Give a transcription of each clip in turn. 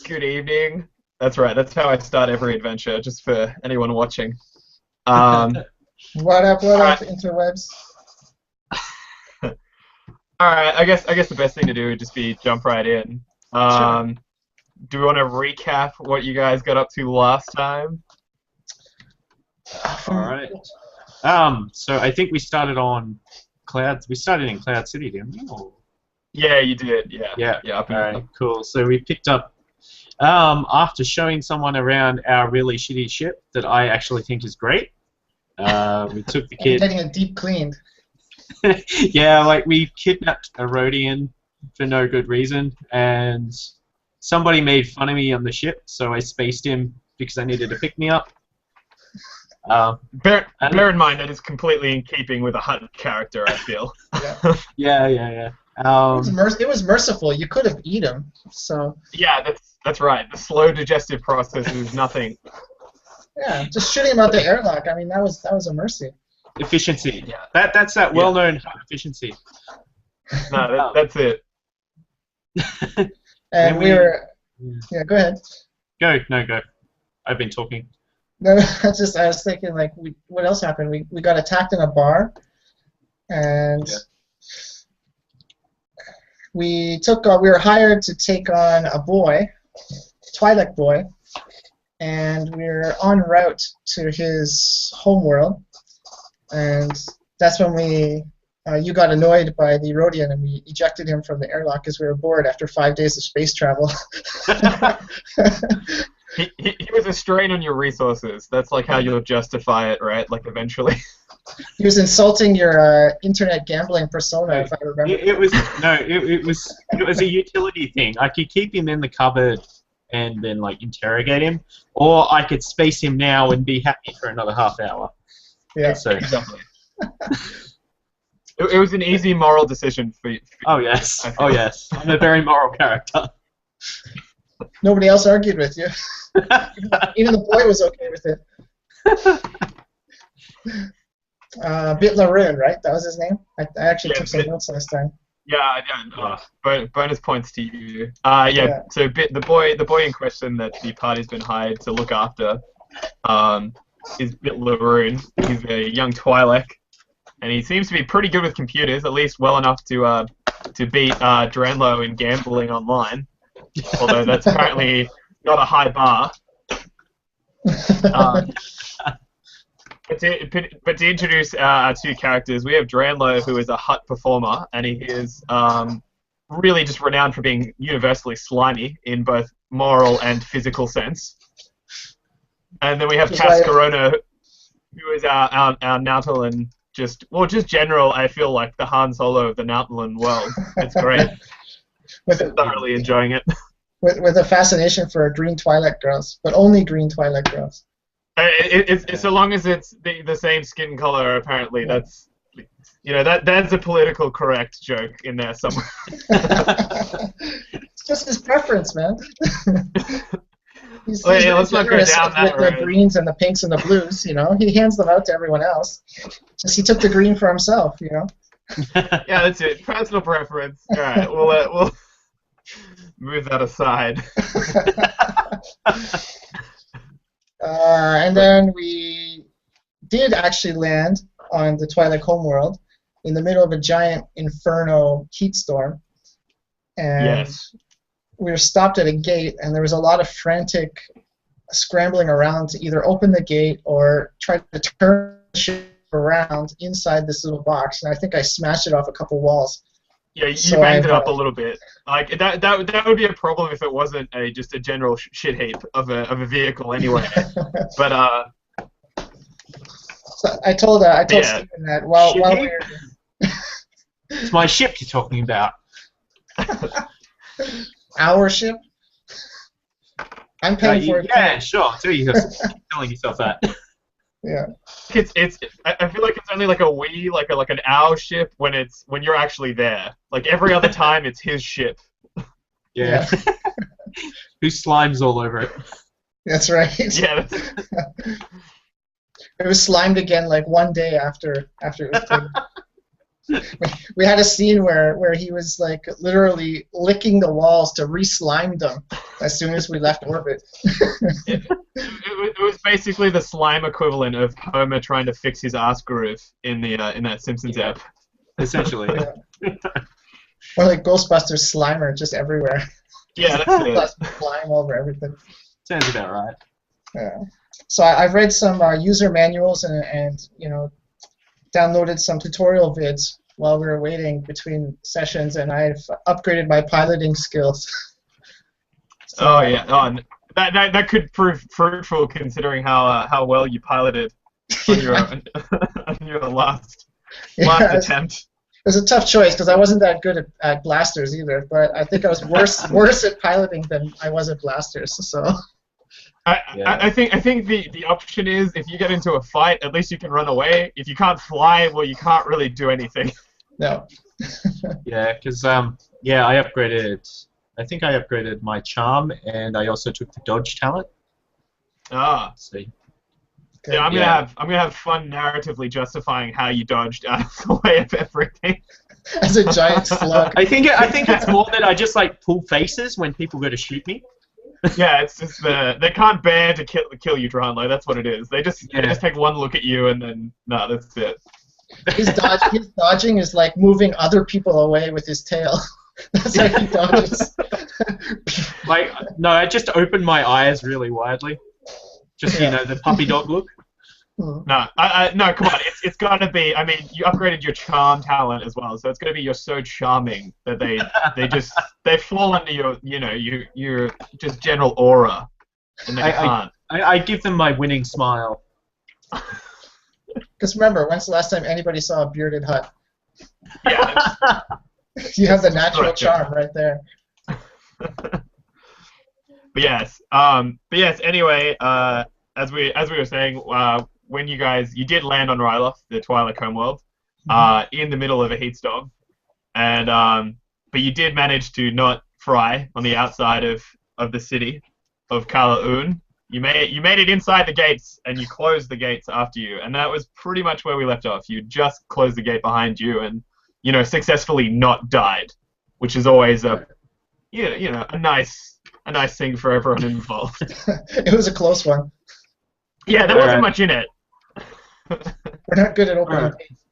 Good evening. That's right. That's how I start every adventure, just for anyone watching. Um, What all up, right, interwebs? all right. I guess the best thing to do would just be jump right in. Sure. Um, do we want to recap what you guys got up to last time? All From right. So I think we started on Cloud. We started in Cloud City, didn't we? Or... Yeah, you did. Yeah, Yeah. yeah. Up All and right. up. Cool. So we picked up after showing someone around our really shitty ship that I actually think is great. We took the and kid. getting it deep cleaned. Yeah, like we kidnapped a Rhodian for no good reason, and somebody made fun of me on the ship, so I spaced him because I needed to pick me up. Bear, And bear in mind that is completely in keeping with a Hutt character. I feel. Yeah. yeah. It was merciful. You could have eaten him. So Yeah, that's right. The slow digestive process is nothing. yeah, just shooting him out the airlock. I mean, that was a mercy. Efficiency. Yeah. That's that Yeah. well-known efficiency. No, that's it. And Then we were. Yeah, go ahead. Go. No, go. I've been talking. No, I was thinking like, what else happened? We got attacked in a bar, and Yeah. we were hired to take on a boy, Twi'lek boy, and we were en route to his homeworld, and that's when you got annoyed by the Rhodian, and we ejected him from the airlock because we were bored after 5 days of space travel. He was a strain on your resources. That's like how you'll justify it, right? Like eventually. He was insulting your internet gambling persona, if I remember. It was a utility thing. I could keep him in the cupboard and then like interrogate him, or I could space him now and be happy for another half hour. Yeah. So. Exactly. It was an easy moral decision for you. Oh yes. Oh yes. I'm a very moral character. Nobody else argued with you. Even the boy was okay with it. Bit Larun, right? That was his name? I actually took some notes last time. Yeah. Bonus points to you. Yeah. So the boy in question that the party's been hired to look after, is Bit Larun. He's a young Twi'lek, and he seems to be pretty good with computers, at least well enough to beat Dranlo in gambling online. Although that's apparently not a high bar. But to introduce our two characters, we have Dranlo, who is a Hutt performer, and he is really just renowned for being universally slimy in both moral and physical sense. And then we have Cass Corona, who is our Nautolan, just general. I feel like the Han Solo of the Nautolan world. It's great. Thoroughly enjoying it. With a fascination for green Twi'lek girls, but only green Twi'lek girls. It's so long as it's the same skin color. Apparently, that's that's a political correct joke in there somewhere. It's just his preference, man. He's let's not go generous down that road. The greens and the pinks and the blues. He hands them out to everyone else. Just he took the green for himself. Yeah, that's it. Personal preference. All right, we'll move that aside. And then we did actually land on the Twi'lek homeworld in the middle of a giant inferno heat storm. And we were stopped at a gate, and there was a lot of frantic scrambling around to either open the gate or try to turn the ship around inside this little box. And I think I smashed it off a couple walls. Yeah, you banged it up a little bit. Like that would be a problem if it wasn't just a general shit heap of a vehicle anyway. But so I told Stephen that while we were it's my ship you're talking about. Our ship. I'm paying for it. Yeah, sure. So you're telling yourself that. Yeah. I feel like it's only like like an our ship when you're actually there. Like every other time, it's his ship. Yeah. Who slimes all over it? That's right. Yeah. It was slimed again like one day after it was taken. We had a scene where he was like literally licking the walls to re-slime them as soon as we left orbit. It was basically the slime equivalent of Homer trying to fix his ass groove in that Simpsons app. Essentially. Yeah. Or like Ghostbusters Slimer just everywhere. Yeah, that's it. Slime over everything. Sounds about right. Yeah. So I've read some user manuals and downloaded some tutorial vids while we were waiting between sessions, and I've upgraded my piloting skills. So, that could prove fruitful considering how well you piloted on your last attempt. It was a tough choice because I wasn't that good at blasters either, but I think I was worse at piloting than I was at blasters. So. I think the option is if you get into a fight, at least you can run away. If you can't fly, well, you can't really do anything. No. Yeah, because I upgraded. I think I upgraded my charm, and I also took the dodge talent. Ah. See. Yeah, I'm gonna have fun narratively justifying how you dodged out of the way of everything. As a giant slug. I think it's more that I just like pull faces when people go to shoot me. Yeah, it's just they can't bear to kill you, Dranlo. That's what it is. They just take one look at you and then no, that's it. His dodging is like moving other people away with his tail. That's how he dodges. No, I just open my eyes really widely. Just the puppy dog look. No, no, come on. It's got to be. I mean, you upgraded your charm talent as well, so it's going to be you're so charming that they fall under your just general aura, and they can't. I give them my winning smile. Because remember, when's the last time anybody saw a bearded Hutt? Yeah. You have the natural charm right there. But yes. Anyway, as we were saying, when you did land on Ryloth, the Twi'lek homeworld, in the middle of a heat storm, and but you did manage to not fry on the outside of the city of Kalaun. You made it inside the gates, and you closed the gates after you, and that was pretty much where we left off. You just closed the gate behind you, and successfully not died, which is always a nice thing for everyone involved. It was a close one. Yeah, there wasn't much in it. We're not good at opening gates.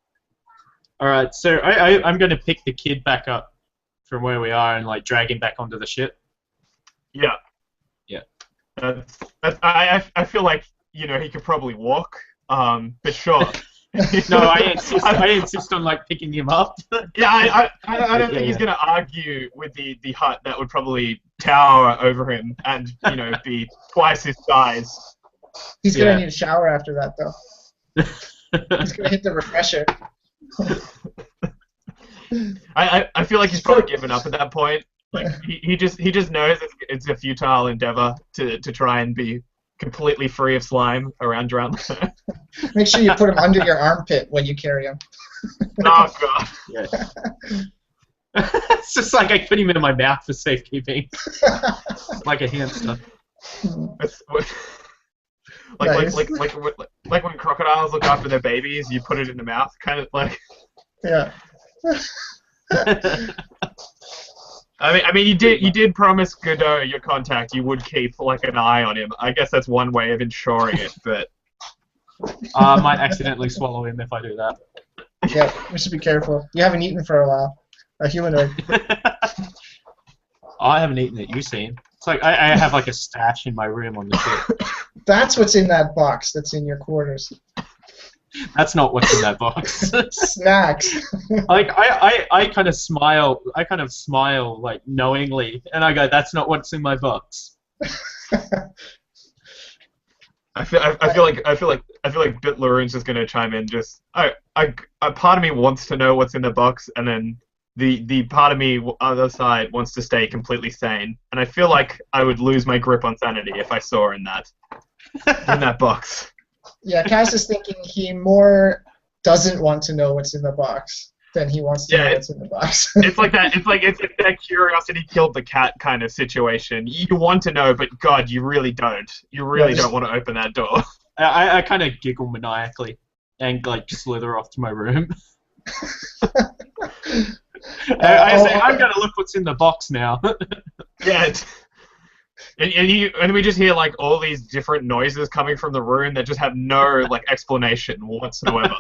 Alright, so I'm going to pick the kid back up from where we are and like drag him back onto the ship. Yeah. Yeah. I feel like he could probably walk, but sure. No, I insist on like picking him up. Yeah, I don't think he's gonna argue with the Hutt that would probably tower over him and be twice his size. He's gonna need a shower after that though. He's gonna hit the refresher. I feel like he's probably given up at that point. Like he just knows it's a futile endeavor to try and be completely free of slime around Dranlo. Make sure you put him under your armpit when you carry him. Oh god. Yeah. It's just like I put him in my mouth for safekeeping, like a hamster. Like when crocodiles look after their babies, you put it in the mouth, kind of like. Yeah. I mean, you did promise Godot, your contact, you would keep like an eye on him. I guess that's one way of ensuring it, but. I might accidentally swallow him if I do that. Yeah, we should be careful. You haven't eaten for a while. A humanoid. I haven't eaten it. You've seen. It's like I have like a stash in my room on the ship. That's what's in that box that's in your quarters. That's not what's in that box. Snacks. Like I kind of smile. I kind of smile like knowingly, and I go, "That's not what's in my box." I feel like Bit Larun's just gonna chime in. Just a part of me wants to know what's in the box, and then the part of me other side wants to stay completely sane. And I feel like I would lose my grip on sanity if I saw in that box. Yeah, Cass is thinking he more doesn't want to know what's in the box than he wants to know what's in the box. It's like that. It's that curiosity killed the cat kind of situation. You want to know, but God, you really don't. You really don't want to open that door. I kind of giggle maniacally and like slither off to my room. I say I'm gonna look what's in the box now. Yeah. And we just hear like all these different noises coming from the room that just have no like explanation whatsoever.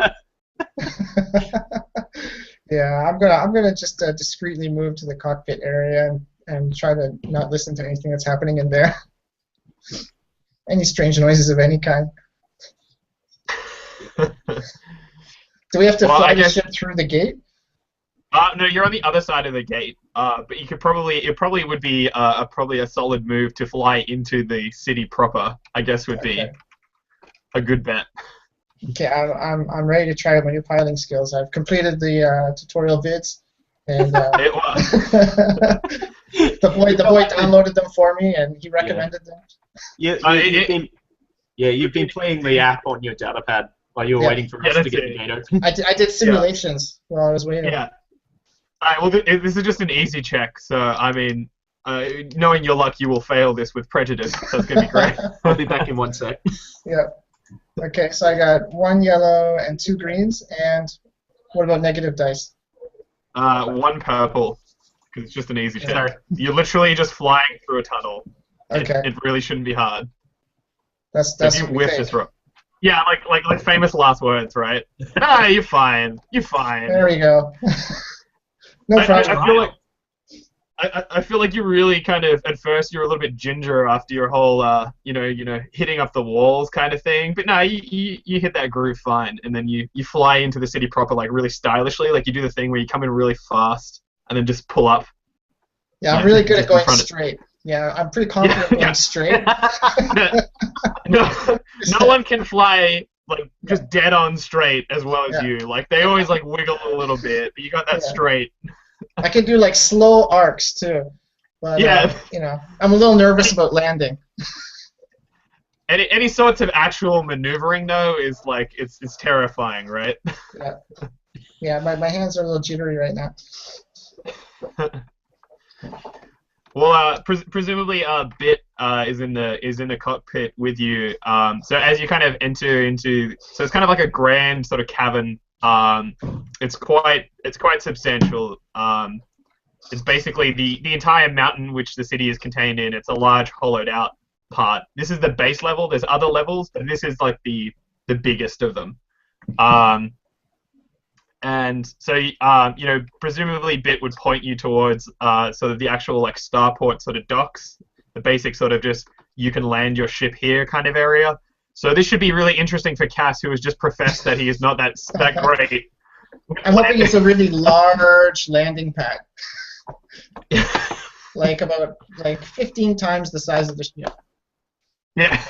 Yeah, I'm gonna just discreetly move to the cockpit area and try to not listen to anything that's happening in there. Any strange noises of any kind. Do we have to fly the ship through the gate? No, you're on the other side of the gate. But you could it probably would be probably a solid move to fly into the city proper. I guess would be a good bet. Okay, I'm ready to try my new piloting skills. I've completed the tutorial vids, and It was. the boy downloaded them for me, and he recommended them. You've been playing the app on your data pad while you were waiting for us to get the gate open. I did simulations while I was waiting. Yeah. Alright, well, this is just an easy check, so, I mean, knowing your luck, you will fail this with prejudice, so it's going to be great. I'll be back in 1 sec. Yeah. Okay, so I got 1 yellow and 2 greens, and what about negative dice? 1 purple, because it's just an easy check. You're literally just flying through a tunnel. Okay. It really shouldn't be hard. That's if you whiff this rock. Yeah, like famous last words, right? Ah, you're fine. You're fine. There we go. No problem. I feel like you really kind of at first you're a little bit ginger after your whole you know hitting up the walls kind of thing, but no, you hit that groove fine, and then you fly into the city proper like really stylishly, like you do the thing where you come in really fast and then just pull up. Yeah, I'm really good at going straight. Yeah, I'm pretty confident going straight. No one can fly like just dead on straight as well as you. Like they always like wiggle a little bit, but you got that straight. I can do like slow arcs too, but you know, I'm a little nervous about landing. Any sorts of actual maneuvering though is like it's terrifying, right? Yeah, my hands are a little jittery right now. Well, presumably, Bit is in the cockpit with you. So as you kind of enter into, so it's kind of like a grand sort of cavern. It's quite substantial. It's basically the entire mountain which the city is contained in. It's a large hollowed out part. This is the base level. There's other levels, but this is like the biggest of them. And so, you know, presumably Bit would point you towards sort of the actual like starport sort of docks, the basic sort of just you can land your ship here kind of area. So this should be really interesting for Cass, who has just professed that he is not that great. I'm hoping it's a really large landing pad, like about 15 times the size of the ship. Yeah.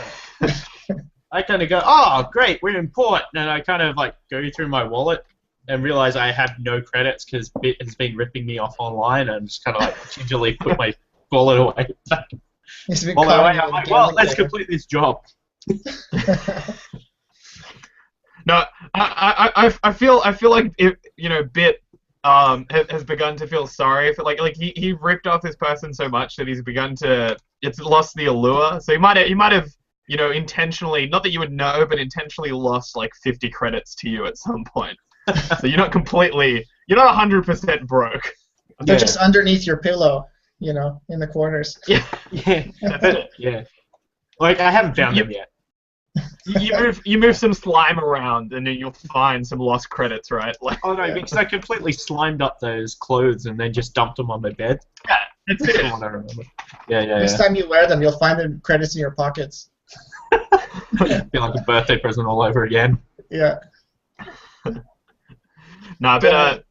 I kind of go, oh great, we're in port, and I kind of like go through my wallet and realize I have no credits because Bit has been ripping me off online, and just kind of like gingerly put my wallet away. I'm like, well, let's complete this job. No, I feel like Bit has begun to feel sorry for like he ripped off this person so much that it's lost the allure. So he might have intentionally, not that you would know, but intentionally lost like 50 credits to you at some point. So you're not 100% broke. They're just underneath your pillow, in the corners. Yeah. Yeah. Like I haven't found them yet. You move some slime around, and then you'll find some lost credits, right? Like, oh no, because I completely slimed up those clothes and then just dumped them on my bed. Yeah, that's it. What I remember. Yeah. Next time you wear them, you'll find the credits in your pockets. Feel like a birthday present all over again. Yeah. Nah, but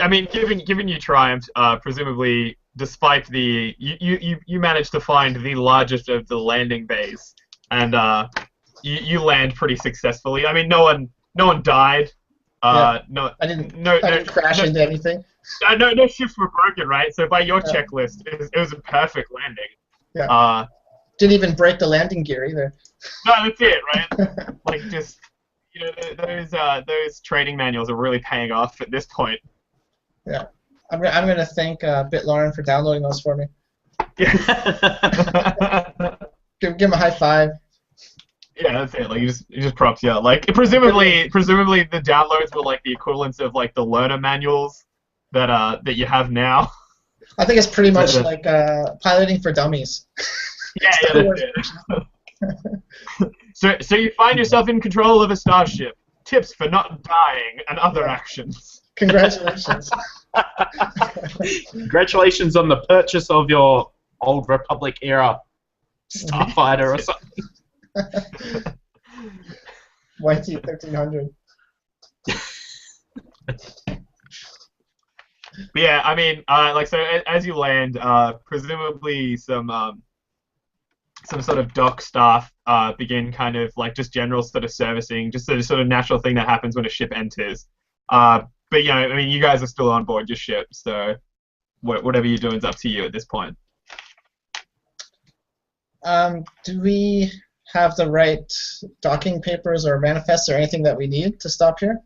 I mean, given you triumph, presumably, despite you managed to find the largest of the landing bays, and you land pretty successfuly. I mean, no one died. No, I didn't crash into anything. No ships were broken, right? So by your checklist, it was a perfect landing. Yeah. Didn't even break the landing gear either. No, that's it, right? Like just. Those trading manuals are really paying off at this point. Yeah, I'm gonna thank Bit Larun for downloading those for me. Yeah. Give him a high five. Yeah, that's it. Like, you just props you out. Like, presumably the downloads were like the equivalents of like the learner manuals that you have now. I think it's pretty much like piloting for dummies. Yeah, that's it. So you find yourself in control of a starship. Tips for not dying and other actions. Congratulations. Congratulations on the purchase of your Old Republic era starfighter or something. YT 1300. But yeah, I mean, like, so as you land, presumably some sort of dock staff begin kind of like just general sort of servicing, just a sort of natural thing that happens when a ship enters. But you know, I mean, you guys are still on board your ship, so whatever you're doing is up to you at this point. Do we have the right docking papers or manifests or anything that we need to stop here?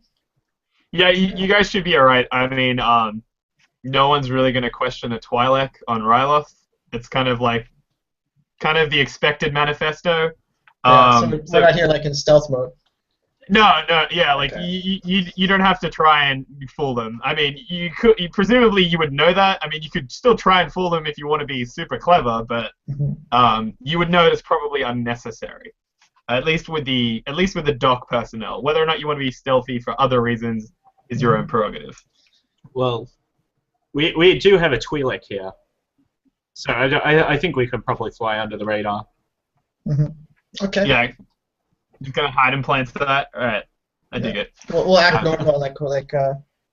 Yeah, you guys should be alright. I mean, no one's really going to question a Twi'lek on Ryloth. It's kind of the expected manifesto. So we're not here like in stealth mode. No, yeah, like Okay. you don't have to try and fool them. I mean, presumably you would know that. I mean, you could still try and fool them if you want to be super clever, but you would know it's probably unnecessary. At least with the dock personnel. Whether or not you want to be stealthy for other reasons is your own prerogative. Well, we do have a Twi'lek here, so I think we could probably fly under the radar. Okay. Yeah. Just gonna hide in plain sight. All right, I dig it. We'll act normal, like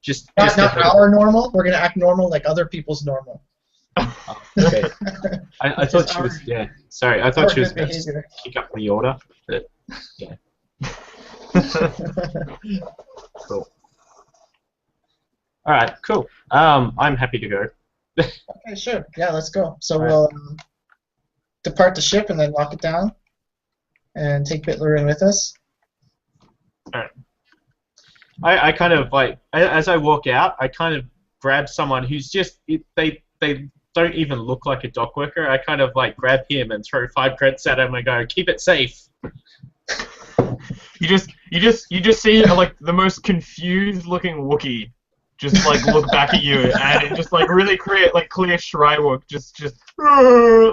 Just not our normal. We're gonna act normal, like other people's normal. Okay. I thought she was. Yeah. Sorry, I thought she was going to behavior. kick up the order. But yeah. Cool. All right. Cool. I'm happy to go. Okay, sure. Yeah, let's go. So we'll depart the ship and then lock it down, and take Bit Larun with us. Alright. I kind of like, as I walk out, I kind of grab someone who's just, they don't even look like a dock worker. I kind of like grab him and throw 5 credits at him and go, keep it safe. You just see like the most confused looking Wookiee just like look back at you and it just like really create like clear Shrywook just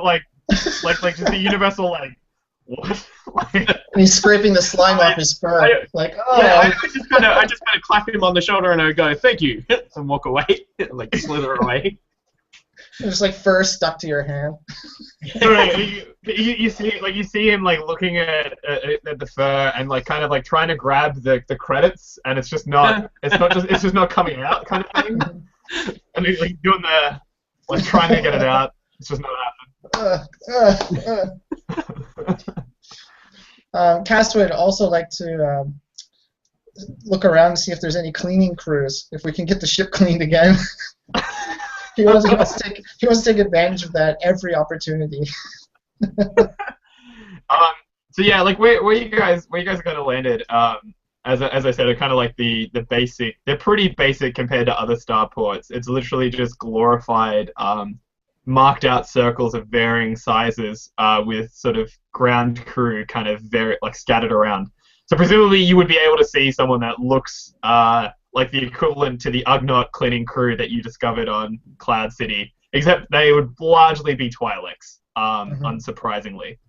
like just the universal like what? And he's scraping the slime off his fur. Yeah, oh. I just kind of clap him on the shoulder and I go, thank you, and walk away, like slither away. There's like fur stuck to your hand. You see him like looking at the fur and like kind of like trying to grab the credits and it's just not coming out kind of thing. And he's like doing the like trying to get it out. It's just not happening. Castaway would also like to look around and see if there's any cleaning crews, if we can get the ship cleaned again. He wants to take advantage of that every opportunity. So yeah, like where you guys are kind of landed. As I said, they're kind of like the basic. They're pretty basic compared to other starports. It's literally just glorified, marked out circles of varying sizes with sort of ground crew kind of like scattered around. So presumably you would be able to see someone that looks like the equivalent to the Ugnaught cleaning crew that you discovered on Cloud City, except they would largely be Twi'leks, unsurprisingly.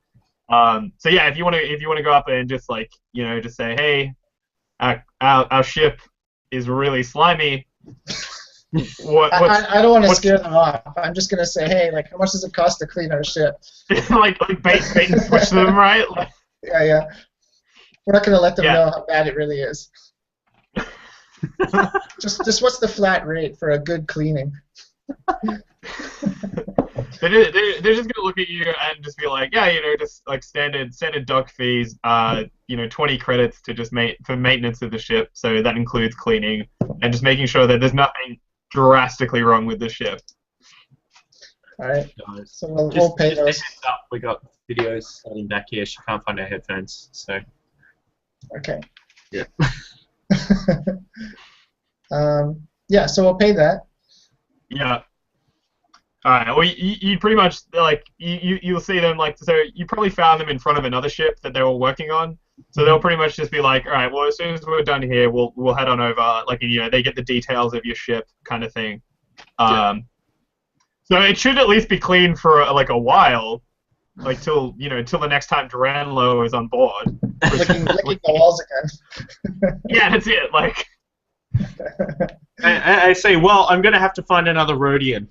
So yeah, if you want to go up and just like just say, hey, our ship is really slimy. I don't want to scare them off. I'm just gonna say, hey, like, how much does it cost to clean our ship? like bait and switch them, right? Like, yeah. We're not gonna let them know how bad it really is. just what's the flat rate for a good cleaning? They're just gonna look at you and just be like, yeah, just like standard dock fees, 20 credits to just for maintenance of the ship. So that includes cleaning and just making sure that there's nothing drastically wrong with the ship. All right. So we'll pay those. We got videos starting back here. She can't find her headphones, so. Okay. Yeah. Yeah. So we'll pay that. Yeah. Alright, well, you pretty much, like, you'll see them, like, so you probably found them in front of another ship that they were working on, so they'll pretty much just be like, alright, well, as soon as we're done here, we'll head on over, like, you know, they get the details of your ship, kind of thing. So it should at least be clean for, like, a while, like, till the next time Dranlo is on board. Licking the walls again. Yeah, that's it, like... I say, well, I'm going to have to find another Rhodian.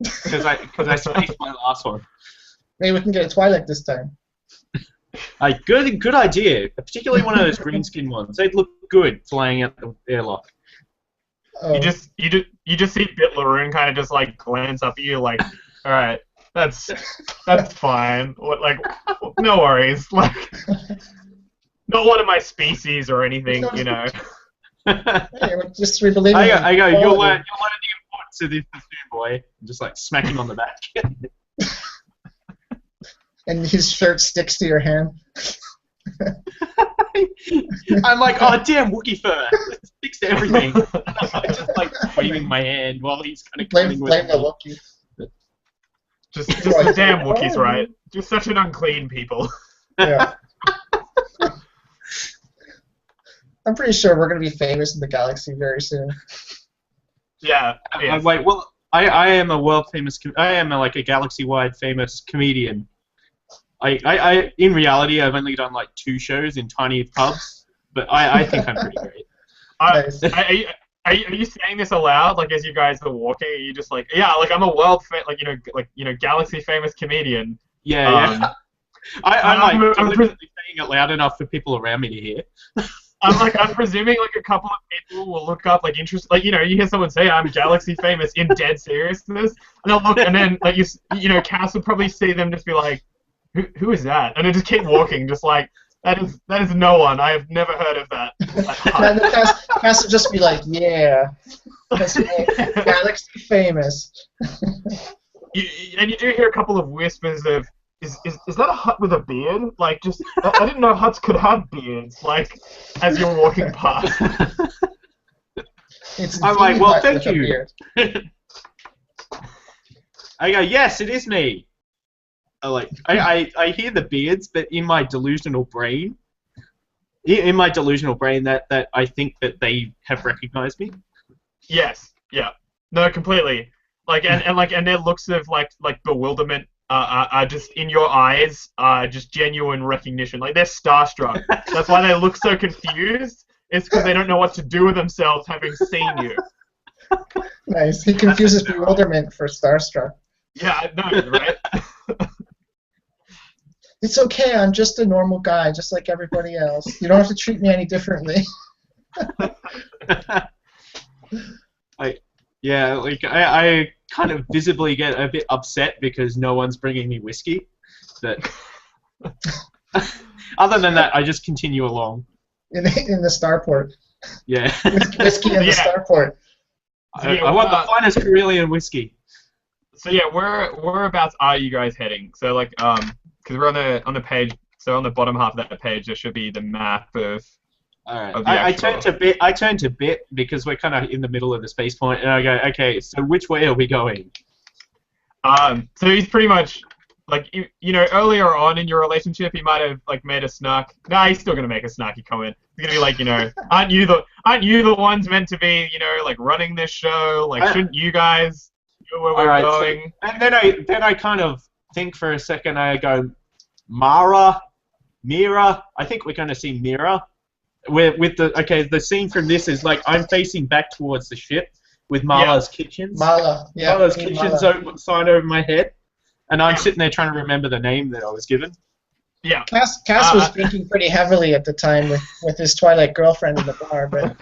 Because I spaced my last one. Maybe we can get a Twi'lek this time. Good idea. Particularly one of those greenskin ones. They'd look good flying out the airlock. Oh. You just see Bit Larun kind of just like glance up at you like, all right, that's fine. Like, no worries. Like, not one of my species or anything, you know. Hey, just we believe. I go. You'll learn the importance of this soon, boy. Just like smack him on the back. And his shirt sticks to your hand. I'm like, oh damn, Wookiee fur! It sticks to everything. I'm just like waving my hand while he's kind of blame the Wookiee. Just the damn Wookiees, right? Just such an unclean people. Yeah. I'm pretty sure we're going to be famous in the galaxy very soon. Yeah. Wait, well, I am a world famous. I am like a galaxy-wide famous comedian. I in reality, I've only done like 2 shows in tiny pubs, but I think I'm pretty great. Nice. Are you saying this aloud? Like as you guys are walking, are you just like, yeah, like I'm a world galaxy famous comedian. Yeah. I'm deliberately saying it loud enough for people around me to hear. I'm presuming like a couple of people will look up like interest, like you hear someone say I'm galaxy famous in dead seriousness, and they'll look, and then like Cass would probably see them just be like, who is that? And they just keep walking, just like that is no one. I have never heard of that. And Cass would just be like, yeah, that's galaxy famous. And you do hear a couple of whispers of. Is that a Hutt with a beard? Like, just I didn't know Hutts could have beards. Like, as you're walking past. I'm like, well, thank you. I go, yes, it is me. I hear the beards, but in my delusional brain, that I think that they have recognized me. Yes. Yeah. No, completely. Like, and their looks of like bewilderment. Are just in your eyes, just genuine recognition. Like they're starstruck. That's why they look so confused. It's because they don't know what to do with themselves having seen you. Nice. He confuses bewilderment for starstruck. Yeah, I know, right? It's okay. I'm just a normal guy, just like everybody else. You don't have to treat me any differently. I kind of visibly get a bit upset because no one's bringing me whiskey. But other than that, I just continue along. In the starport. Yeah. Whiskey in the starport. I want the finest Corellian whiskey. So yeah, whereabouts are you guys heading? So like, because we're on the page. So on the bottom half of that page, there should be the map of. All right. I turn to Bit because we're kind of in the middle of the space point, and I go, okay, so which way are we going? So he's pretty much like earlier on in your relationship, he might have like made a snark. Nah, he's still gonna make a snarky comment. He's gonna be like, aren't you the ones meant to be like running this show? Like, shouldn't you guys know where we're going? So, and then I kind of think for a second. I go, Mira. I think we're gonna see Mira. The scene from this is like I'm facing back towards the ship with Marla's kitchens. Marla's kitchens sign over my head, and I'm sitting there trying to remember the name that I was given. Yeah. Cass was drinking pretty heavily at the time with his Twi'lek girlfriend in the bar, but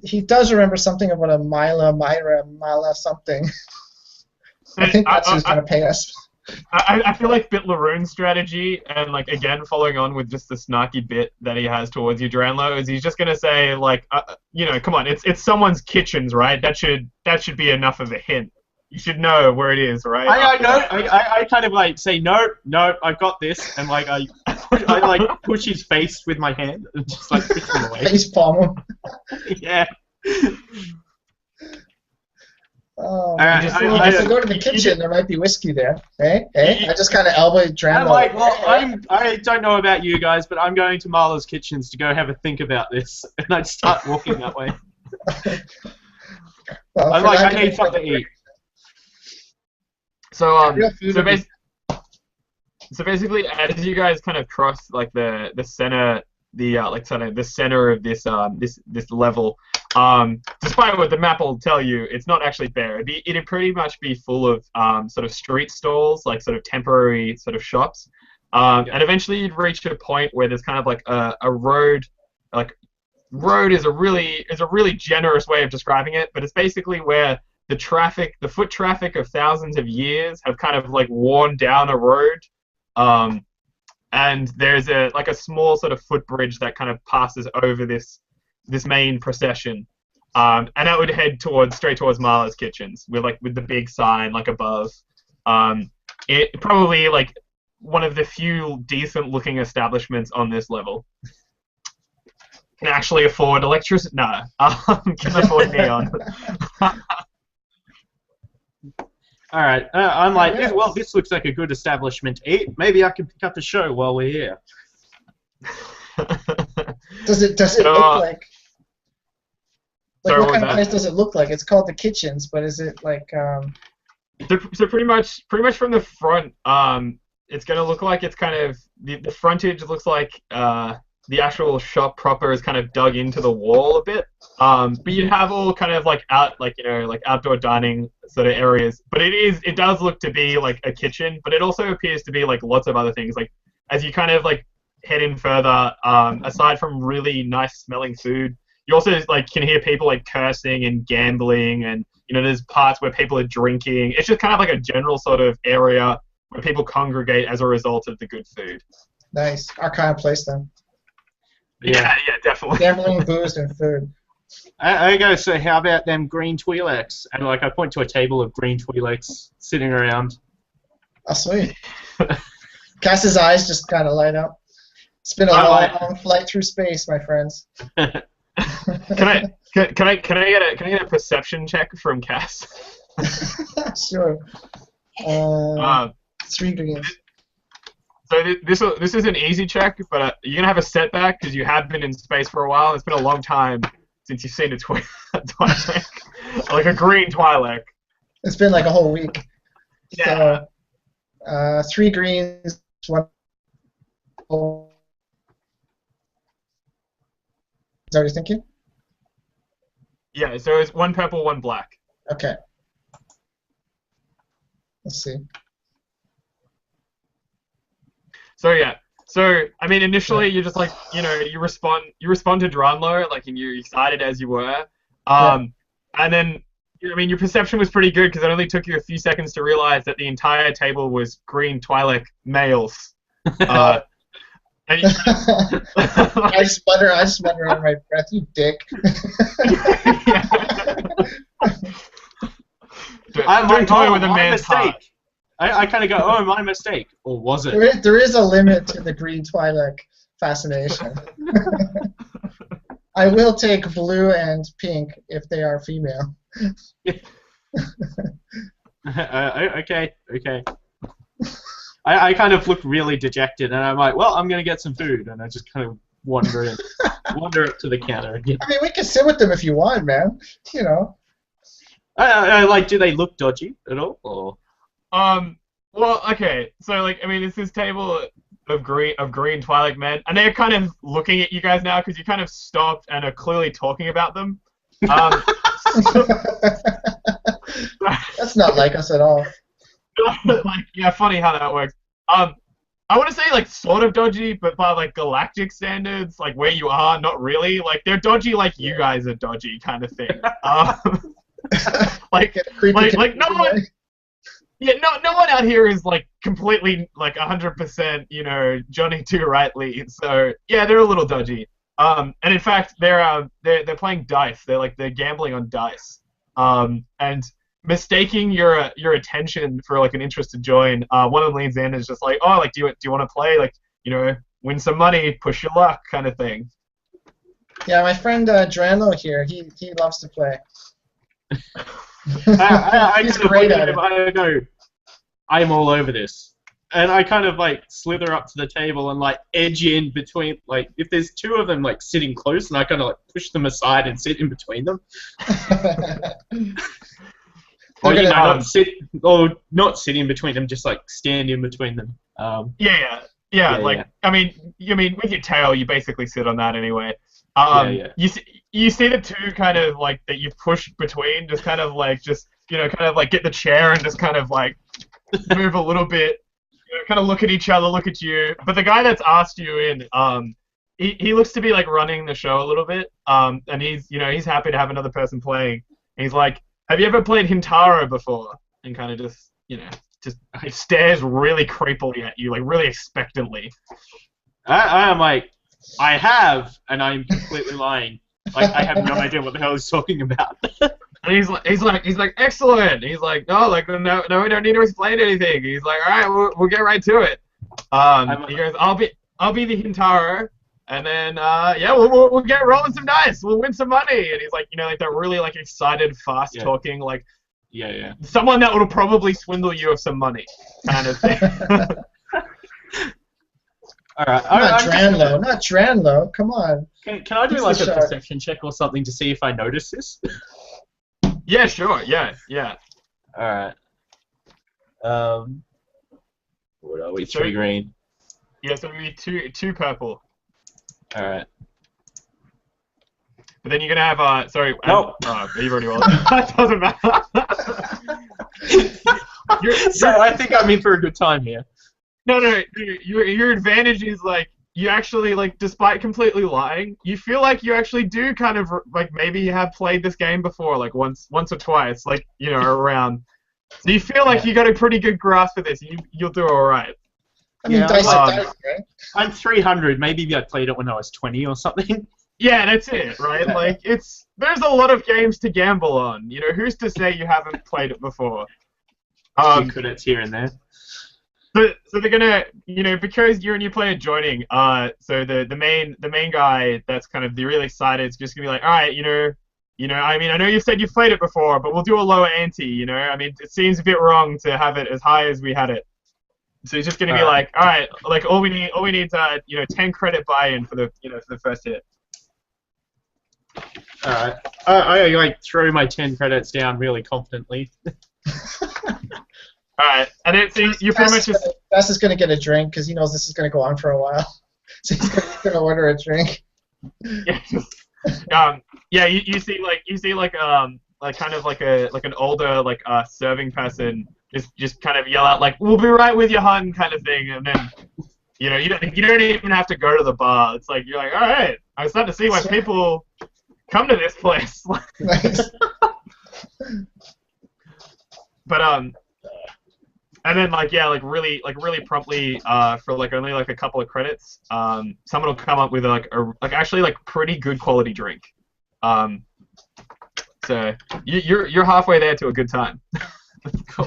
he does remember something about a Mala something. I think that's who's gonna pay us. I feel like Bit Larun's strategy, and like again following on with just the snarky bit that he has towards you, Dranlo, is he's just gonna say like, come on, it's someone's kitchens, right? That should be enough of a hint. You should know where it is, right? I know. I kind of like say no, I've got this, and like I like push his face with my hand and just like push him away. Face palm him. Yeah. Oh, Alright, if we go to the kitchen, there might be whiskey there. Hey, I just kind of elbowed Dranlo. I'm like, well, I don't know about you guys, but I'm going to Marla's Kitchens to go have a think about this, and I start walking that way. Well, I'm like, I need something to eat. So basically, as you guys kind of cross like the center, the center of this level, despite what the map will tell you, it's not actually bare. It'd pretty much be full of sort of street stalls, like sort of temporary sort of shops, and eventually you'd reach a point where there's kind of like a road. Like road is a really generous way of describing it, but it's basically where the foot traffic of thousands of years have kind of like worn down a road. And there's a small sort of footbridge that kind of passes over this main procession, and that would head straight towards Marla's Kitchens with the big sign like above. It probably like one of the few decent looking establishments on this level. Can actually afford electricity? No, can afford neon. All right, I'm like, well, this looks like a good establishment to eat. Maybe I can pick up the show while we're here. Does it look like? Like what kind of place does it look like? It's called the Kitchens, but is it like? So pretty much from the front, it's gonna look like it's kind of the frontage looks like the actual shop proper is kind of dug into the wall a bit. But you'd have all kind of like outdoor dining sort of areas. But it does look to be like a kitchen, but it also appears to be like lots of other things. Like as you kind of like head in further, aside from really nice smelling food, you also like can hear people like cursing and gambling, and there's parts where people are drinking. It's just kind of like a general sort of area where people congregate as a result of the good food. Nice, our kind of place then. Yeah, definitely. Gambling, booze, and food. I go, so how about them green Twi'leks? And like I point to a table of green Twi'leks sitting around. Oh, sweet. Cass's eyes just kind of light up. It's been a long flight through space, my friends. Can I get a perception check from Cass? Sure. 3 greens. So this is an easy check, but you're gonna have a setback because you have been in space for a while. It's been a long time since you've seen a Twi'lek, like a green Twi'lek. It's been like a whole week. Yeah. So, 3 greens, 1. Is that what you're thinking? Yeah. So it's 1 purple, 1 black. Okay. Let's see. So yeah, I mean initially you're just like you respond to Dranlo like and you're excited as you were, and then your perception was pretty good because it only took you a few seconds to realize that the entire table was green Twi'lek males. And I just wonder under my breath, you dick. Don't toy with a man's heart. I kind of go, oh, my mistake. Or was it? There is a limit to the green Twi'lek fascination. I will take blue and pink if they are female. Okay. I kind of look really dejected, and I'm like, well, I'm going to get some food. And I just kind of wander up to the counter again. I mean, we can sit with them if you want, man. Like, do they look dodgy at all? Or? Well, okay, so like, I mean, it's this table of green Twi'lek men, and they're kind of looking at you guys now because you kind of stopped and are clearly talking about them. That's not like us at all. Yeah, funny how that works. I want to say like sort of dodgy, but by like galactic standards, like where you are, not really. Like they're dodgy, like you guys are dodgy, kind of thing. Like no one. Yeah, no one out here is like completely like 100%, Johnny Two rightly. So yeah, they're a little dodgy. And in fact, they're playing dice. They're gambling on dice. And mistaking your attention for like an interest to join. One of them leans in and is just like, oh, like do you want to play? Like win some money, push your luck, kind of thing. Yeah, my friend Dranlo here, he loves to play. I He's kind of great look at at him. I go, I'm all over this. And I kind of like slither up to the table and like edge in between, like if there's two of them like sitting close, and I kind of like push them aside and sit in between them. Or you know, not sit in between them, just like stand in between them. Yeah. I mean, with your tail, you basically sit on that anyway. You see the two kind of like that you push between, just kind of like get the chair and just kind of like move a little bit. Kind of look at each other, look at you. But the guy that's asked you in, he looks to be like running the show a little bit. And he's happy to have another person playing. And he's like, "Have you ever played Hintaro before?" And kind of just he stares really creepily at you, like really expectantly. I am like, I have, and I'm completely lying. Like I have no idea what the hell he's talking about. And he's like, excellent. He's like, no, we don't need to explain anything. He's like, all right, we'll get right to it. He goes, I'll be the Hintaro, and then we'll get rolling some dice. We'll win some money. And he's like, like that really like excited, fast talking, like someone that will probably swindle you of some money, kind of thing. All right, not Dranlo. Come on. Can I do like a perception check or something to see if I notice this? Yeah, sure. Yeah. Alright. What are we? 3 green. Yeah, so we need two purple. Alright. But then you're gonna have Nope. You've already rolled. That doesn't matter. So I think I'm in for a good time here. No. Your advantage is like you actually like, despite completely lying, you feel like you actually do kind of like maybe you have played this game before, like once or twice, like around. So you feel like you got a pretty good grasp of this. You'll do all right. I mean, dice, right? I'm 300. Maybe I played it when I was 20 or something. Yeah, that's it, right? Like there's a lot of games to gamble on. Who's to say you haven't played it before? A few credits here and there. So they're gonna, because you're a new player joining, so the main guy that's kind of the really excited is just gonna be like, all right, I mean, I know you said you've played it before, but we'll do a lower ante, I mean, it seems a bit wrong to have it as high as we had it. So he's just gonna be like, all right, like all we need is 10 credit buy-in for the for the first hit. All right, I like throw my 10 credits down really confidently. Alright, and you're pretty much just... Bess is going to get a drink because he knows this is going to go on for a while. So he's going to order a drink. You see kind of like an older serving person just kind of yell out like, "We'll be right with you, hun," kind of thing, and then you don't even have to go to the bar. It's like you're like, all right, I'm starting to see why people come to this place. Nice. But and then really promptly for only a couple of credits, someone will come up with a pretty good quality drink. So you're halfway there to a good time. Cool.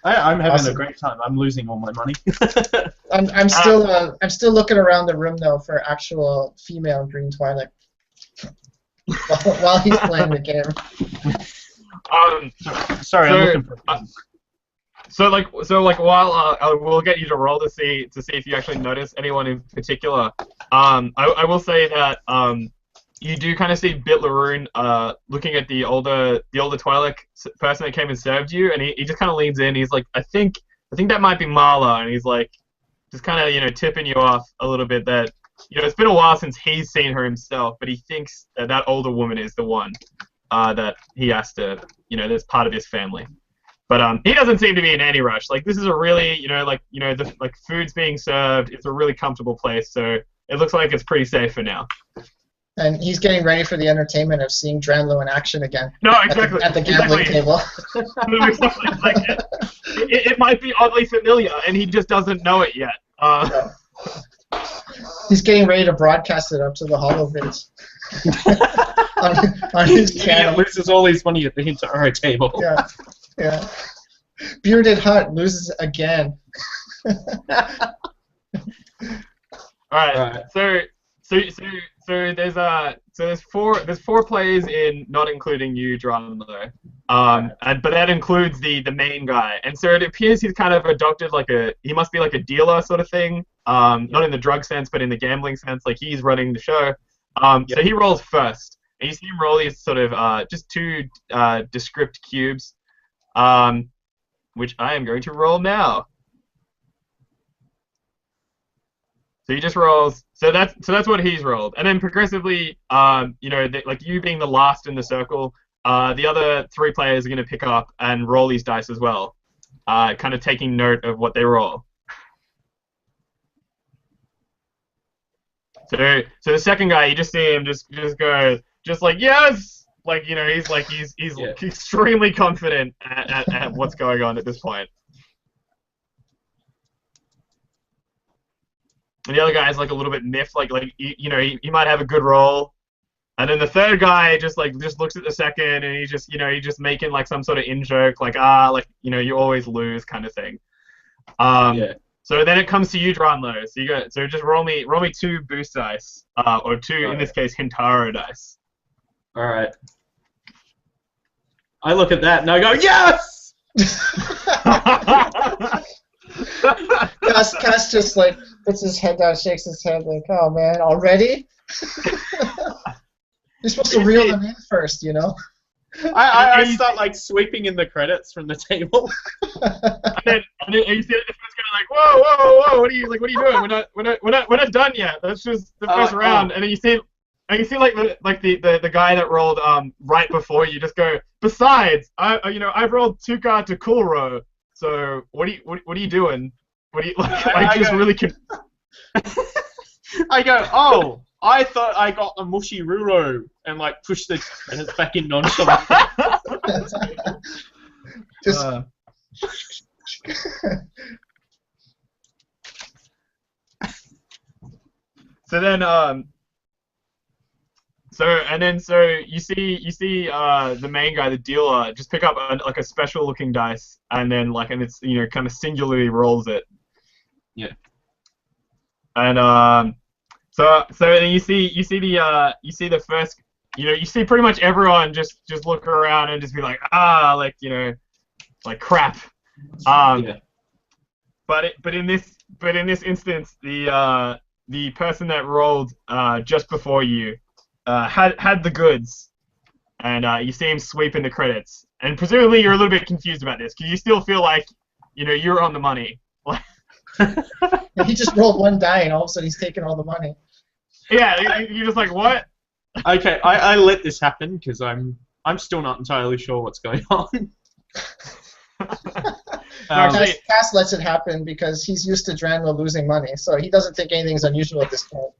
I'm having a great time. I'm losing all my money. I'm still looking around the room though for actual female green Twi'lek while he's playing the game. Sorry, I'm looking for. While we'll get you to roll to see if you actually notice anyone in particular. I will say that you do kind of see Bit Larun looking at the older Twi'lek person that came and served you, and he just kind of leans in. He's like, I think that might be Marla, and he's like, just kind of tipping you off a little bit that it's been a while since he's seen her himself, but he thinks that older woman is the one that he has to that's part of his family. But he doesn't seem to be in any rush. Like this is a really the food's being served. It's a really comfortable place, so it looks like it's pretty safe for now. And he's getting ready for the entertainment of seeing Dranlo in action again. No, exactly. At the gambling table. No, exactly. Like, it might be oddly familiar, and he just doesn't know it yet. He's getting ready to broadcast it up to the holovids on his channel. He loses all his money at the Hintaro table. Yeah. Bearded Hutt loses again. All right. So there's four players in, not including you, Dranlo. But that includes the main guy. And so it appears he's kind of adopted he must be like a dealer sort of thing. Not in the drug sense, but in the gambling sense. Like he's running the show. So he rolls first. And you see him roll these sort of just two descript cubes, which I am going to roll now. So he just rolls. So that's what he's rolled. And then progressively, like you being the last in the circle, the other three players are going to pick up and roll these dice as well, kind of taking note of what they roll. So the second guy, you just see him just go, just like, yes! Like, he's extremely confident at what's going on at this point. And the other guy's like a little bit miffed, he might have a good roll. And then the third guy just looks at the second and he's just making like some sort of in-joke, you always lose kind of thing. So then it comes to you, Dranlo. So just roll me two boost dice, or two, in this case, Hintaro dice. All right. I look at that and I go, yes! Cass just like puts his head down, shakes his head like, oh man, already? You're supposed to reel them in first, you know? I start like sweeping in the credits from the table. and then you see the first guy like, whoa, what are you doing? We're not done yet. That's just the first round. And then you see like the guy that rolled right before you just go, besides, I've rolled 2 cards to cool row. So what are you doing? What do you really I go, oh, I thought I got a mushy Ruro and like pushed the credits back in nonchalant. Just So you see the main guy, the dealer, just pick up a special looking dice and it's kind of singularly rolls it. Yeah. And so then you see the first, you see pretty much everyone just look around and just be like, like crap. But in this instance, the person that rolled just before you had the goods, and you see him sweeping the credits, and presumably you're a little bit confused about this because you still feel like you're on the money. he just rolled 1 die and all of a sudden he's taking all the money. Yeah, you're just like, what? Okay, I let this happen because I'm still not entirely sure what's going on. Cass lets it happen because he's used to Dranlo losing money, so he doesn't think anything's unusual at this point.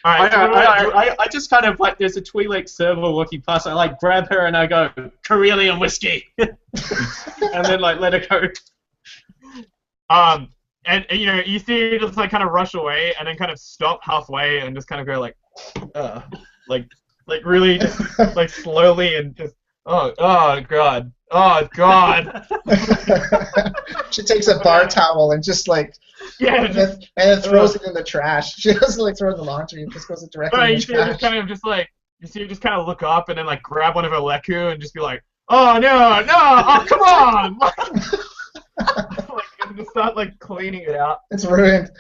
Alright, I just kind of like, there's a Twi'lek server walking past, I like grab her and I go, Corellian whiskey! And then like let her go. And you see her just like kind of rush away and then kind of stop halfway and just kind of go like really just like slowly and just oh god. She takes a bar towel and just like and then throws it in the trash. She doesn't like throw it in the laundry; it just goes directly in the trash. You see her just kind of look up and then like grab one of her leku and just be like, oh no, oh come on, and just start like cleaning it out. It's ruined.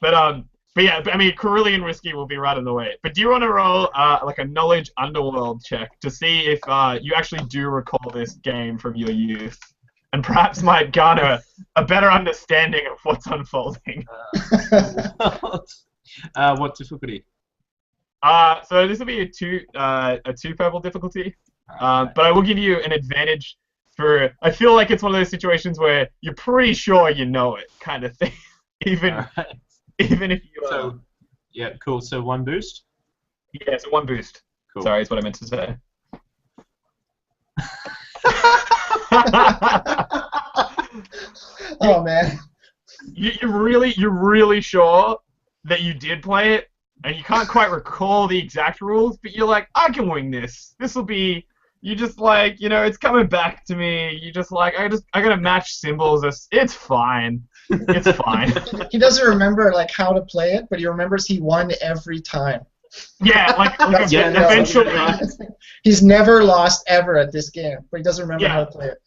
But yeah, I mean, Corellian whiskey will be right in the way. But do you want to roll like a knowledge underworld check to see if you actually do recall this game from your youth, and perhaps might garner a better understanding of what's unfolding? What difficulty? So this will be a two purple difficulty. But I will give you an advantage for. I feel like it's one of those situations where you're pretty sure you know it, kind of thing, even if you. So, yeah, cool. So 1 boost. Yeah, so 1 boost. Cool. Sorry, is what I meant to say. Oh man. You're really sure that you did play it, and you can't quite recall the exact rules, but you're like, I can wing this. This will be. You just like, it's coming back to me. You just like, I gotta match symbols. It's fine. It's fine. He doesn't remember like how to play it, but he remembers he won every time. Yeah, like That's yeah, what he eventually. knows. He's never lost ever at this game, but he doesn't remember how to play it.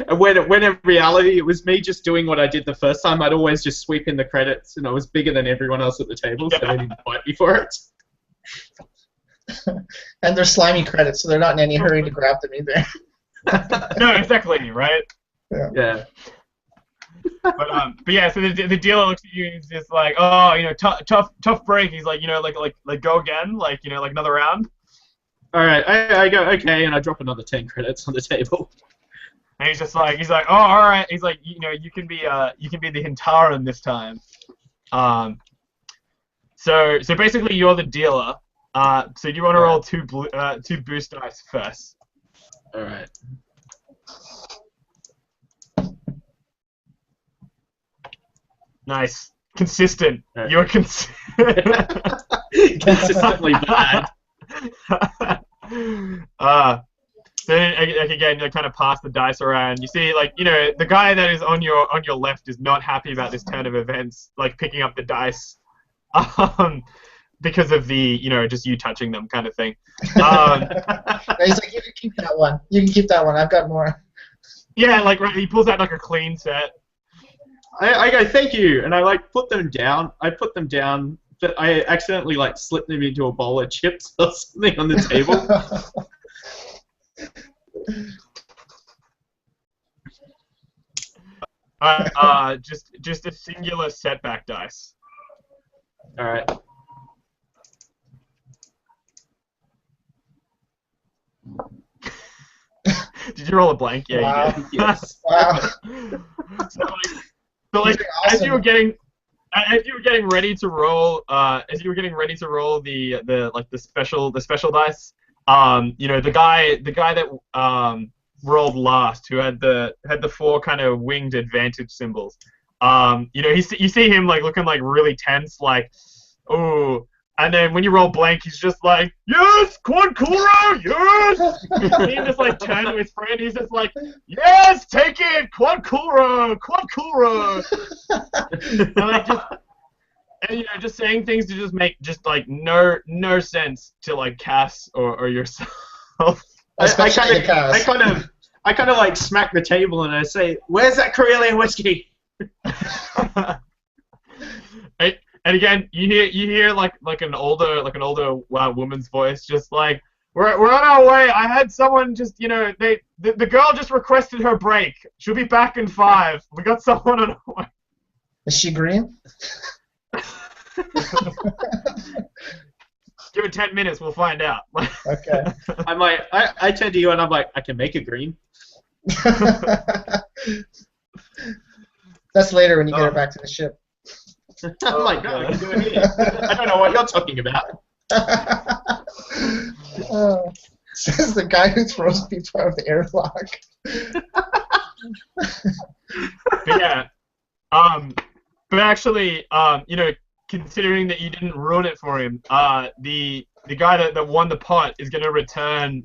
And when in reality it was me just doing what I did the first time, I'd always just sweep in the credits, and I was bigger than everyone else at the table, so they didn't fight me for it. And they're slimy credits, so they're not in any hurry to grab them either. No, exactly, right? Yeah. But yeah, so the dealer looks at you and he's just like, oh, you know, tough break. He's like, you know, like go again, like, you know, like another round. All right, I go okay, and I drop another 10 credits on the table. And he's like, oh, all right. He's like, you know, you can be the Hintaran this time. So basically you're the dealer. So you want to roll two boost dice first. All right. Nice. Consistent. Right. You're Consistently bad. So like again, you kind of pass the dice around. You see, like, you know, the guy that is on your left is not happy about this turn of events, like picking up the dice, because of the, you know, just you touching them kind of thing. He's like, you can keep that one. You can keep that one. I've got more. Yeah, like right, he pulls out like a clean set. I go, thank you, and I like put them down. I put them down, but I accidentally like slipped them into a bowl of chips or something on the table. Just a singular setback dice. All right. Did you roll a blank? Yeah, Wow. you did. Yes. Wow. So like Awesome. as you were getting ready to roll, the special dice, you know, the guy that rolled last, who had the 4 kind of winged advantage symbols, you know, you see him like looking like really tense, like, oh. And then when you roll blank, he's just like, yes, Quad Kuro, yes! He just like turned to his friend, he's just like, yes, take it, Quad Kuro, Quad Kuro! And like and you know, just saying things to just make just like no sense to like Cass or yourself. I kind of like smack the table and I say, "Where's that Corellian whiskey?" And again, you hear like an older woman's voice, just like, we're on our way. I had someone just, you know, the girl just requested her break. She'll be back in 5. We got someone on our way. Is she green? Give it 10 minutes, we'll find out. Okay. I'm like, I turn to you and I'm like, I can make a green. That's later when you get her back to the ship. I'm like, no, I can do it here. I don't know what you're talking about. Says the guy who throws people out of the airlock. But yeah, but actually, you know, considering that you didn't ruin it for him, the guy that won the pot is gonna return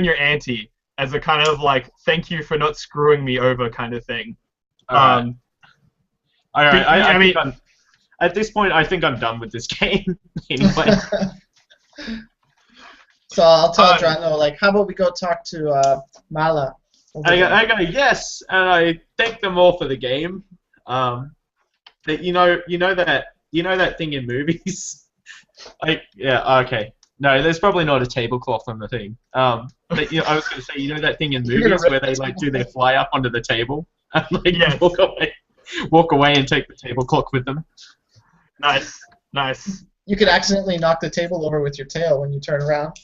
your ante as a kind of like thank you for not screwing me over kind of thing. All right. I mean, think at this point, I think I'm done with this game. Anyway. So I'll tell Dranlo, like, how about we go talk to Mala? I go, yes, and I thank them all for the game. That you know that thing in movies. Okay. No, there's probably not a tablecloth on the thing. But you know, I was going to say, you know that thing in movies where they like do their fly up onto the table and like walk away and take the tablecloth with them. Nice. You could accidentally knock the table over with your tail when you turn around.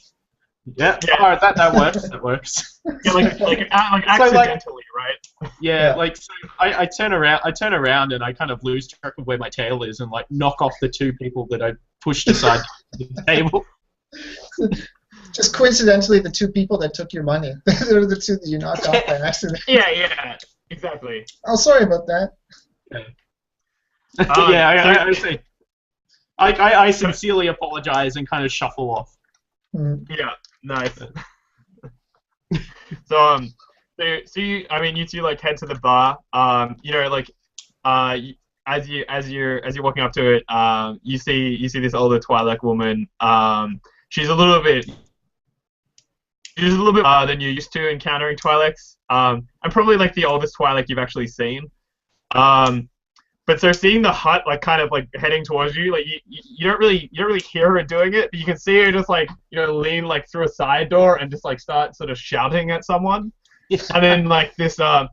Yeah. All right, that works. That works. Yeah, like accidentally, right? Yeah, like so I turn around and I kind of lose track of where my tail is and like knock off the 2 people that I pushed aside the table. Just coincidentally, the 2 people that took your money. They're the 2 that you knocked off by accident. Yeah, exactly. Oh, sorry about that. I say, I sincerely apologize and kind of shuffle off. Yeah, nice. So I mean, you two like head to the bar. You know, like, as you're walking up to it, you see this older Twi'lek woman. She's a little bit than you're used to encountering Twi'leks. And probably like the oldest Twi'lek you've actually seen. But so seeing the Hutt like kind of like heading towards you, like you don't really hear her doing it, but you can see her just like lean like through a side door and just like start sort of shouting at someone. And then like this the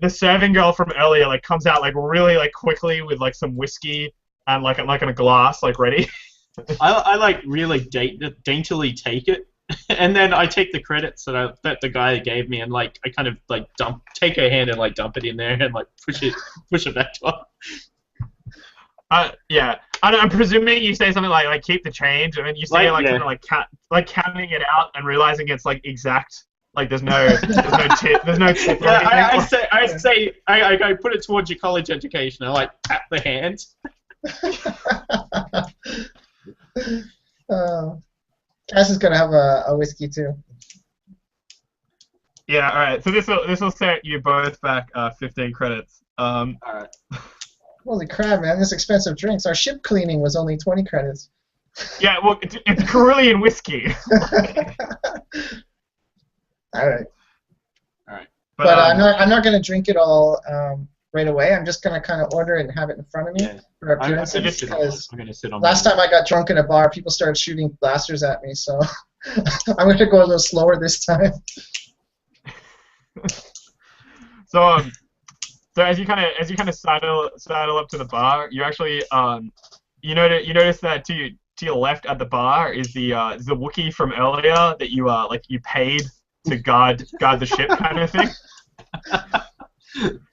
serving girl from earlier like comes out like really like quickly with like some whiskey and like in a glass like ready. I like really daintily take it, and then I take the credits that the guy gave me, and like I kind of like take her hand and like dump it in there and like push it back to her. Yeah. I'm presuming you say something like keep the change, and then you say kind of like counting it out and realizing it's like exact. Like there's no tip. Yeah, I go put it towards your college education. I like tap the hand. Cass is gonna have a whiskey too. Yeah, all right. So this will set you both back 15 credits. All right. Holy crap, man! This expensive drinks. Our ship cleaning was only 20 credits. Yeah, well, it's Carillion whiskey. All right. But I'm not gonna drink it all right away. I'm just gonna kind of order it and have it in front of me for appearances. Because last time I got drunk in a bar, people started shooting blasters at me, so I'm gonna go a little slower this time. So as you kind of saddle up to the bar, you actually you notice that to your left at the bar is the Wookiee from earlier that you paid to guard the ship kind of thing.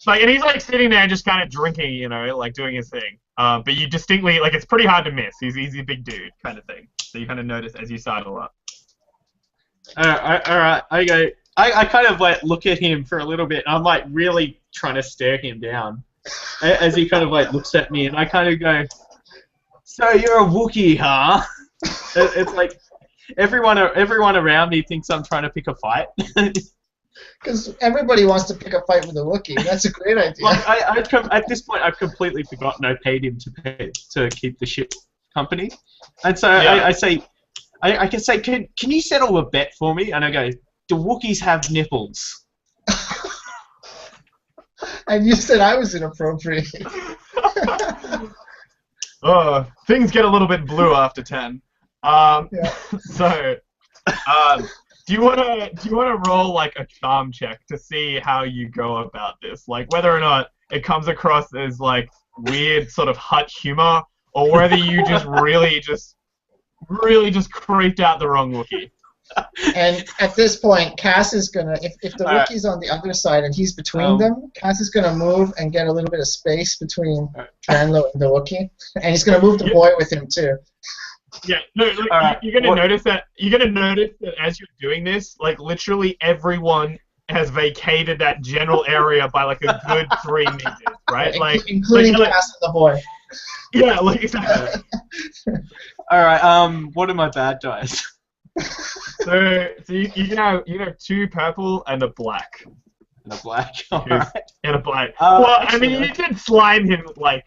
Like, and he's like sitting there just kind of drinking, like doing his thing. But you distinctly it's pretty hard to miss. He's a big dude kind of thing. So you kind of notice as you sidle up. All right. I kind of like look at him for a little bit. And I'm like really trying to stare him down as he kind of like looks at me, and I kind of go, "So you're a Wookiee, huh?" It's like everyone around me thinks I'm trying to pick a fight. Because everybody wants to pick a fight with a Wookiee. That's a great idea. Like, at this point, I've completely forgotten I paid him to keep the ship company, and so I say, I can say, can you settle a bet for me? And I go, do Wookiees have nipples? And you said I was inappropriate. Oh, things get a little bit blue after 10. Yeah. So, do you wanna roll like a charm check to see how you go about this, like whether or not it comes across as like weird sort of Hutt humor, or whether you just really just creeped out the wrong Wookiee? And at this point, Cass is gonna, if the Wookiee's on the other side and he's between them, Cass is gonna move and get a little bit of space between Dranlo and the Wookiee, and he's gonna move the boy with him too. Yeah, no, you're gonna notice that as you're doing this, like literally everyone has vacated that general area by like a good 3 meters, right? Like including Cass and the boy. Yeah, like exactly. All right. What are my bad guys? So you have 2 purple and a black. And a black. All right. And a black. Well, actually, I mean, you did slime him like.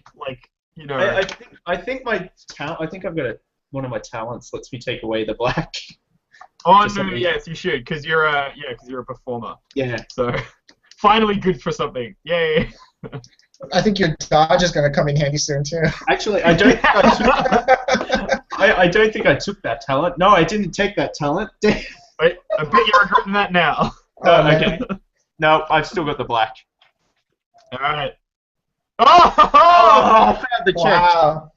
I think my talent. I think I've got one of my talents lets me take away the black. Oh no! Yes, you should, because you're a performer. Yeah. So finally, good for something. Yay! I think your dodge is going to come in handy soon too. Actually, I don't. I don't think I took that talent. No, I didn't take that talent. Wait, I bet you're regretting that now. Okay. No, I've still got the black. All right. Oh! I found the check. Wow.